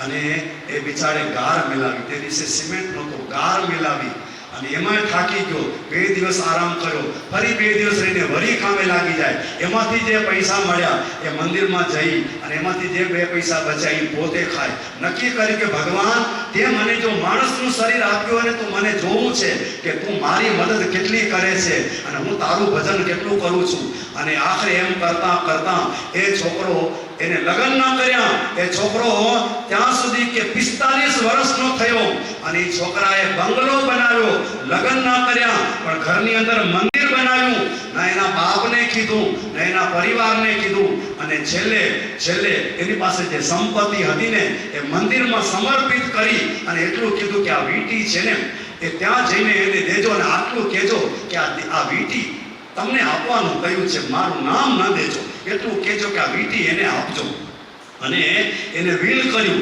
Speaker 5: અને એ બિચારે ગાર મિલાવી. તે દિવસે સિમેન્ટ નહોતો, ગાર મિલાવી અને એમાંય થાકી ગયો. 2 દિવસ આરામ કર્યો, ફરી 2 દિવસ રહીને વળી કામે લાગી જાય. એમાંથી જે પૈસા મળ્યા એ મંદિરમાં જઈ અને એમાંથી જે 2 પૈસા બચાવી પોતે ખાય. નક્કી કર્યું કે ભગવાન, તે મને જો માણસનું શરીર આપ્યું અને તું મને જોવું છે કે તું મારી મદદ કેટલી કરે છે અને હું તારું ભજન કેટલું કરું છું. અને આખરે એમ કરતા કરતા એ છોકરો, એને લગ્ન ન કર્યા એ છોકરો ત્યાં સુધી કે 45 વર્ષનો થયો. અને એ છોકરાએ બંગલો બનાવ્યો. લગ્ન ન કર્યા પણ ઘરની અંદર મંદિર બનાવ્યું. ના એના બાપને કીધું, ના એના પરિવારને કીધું. અને છેલ્લે એની પાસે જે સંપત્તિ હતી ને એ મંદિરમાં સમર્પિત કરી અને એટલું કીધું કે આ વીંટી છે ને એ ત્યાં જઈને એને દેજો અને આટલું કહેજો કે આ વીંટી તમને આપવાનું કહ્યું છે, મારું નામ ન દેજો, એટલું કહેજો કે આ વીંટી એને આપજો. અને એને વિલ કર્યું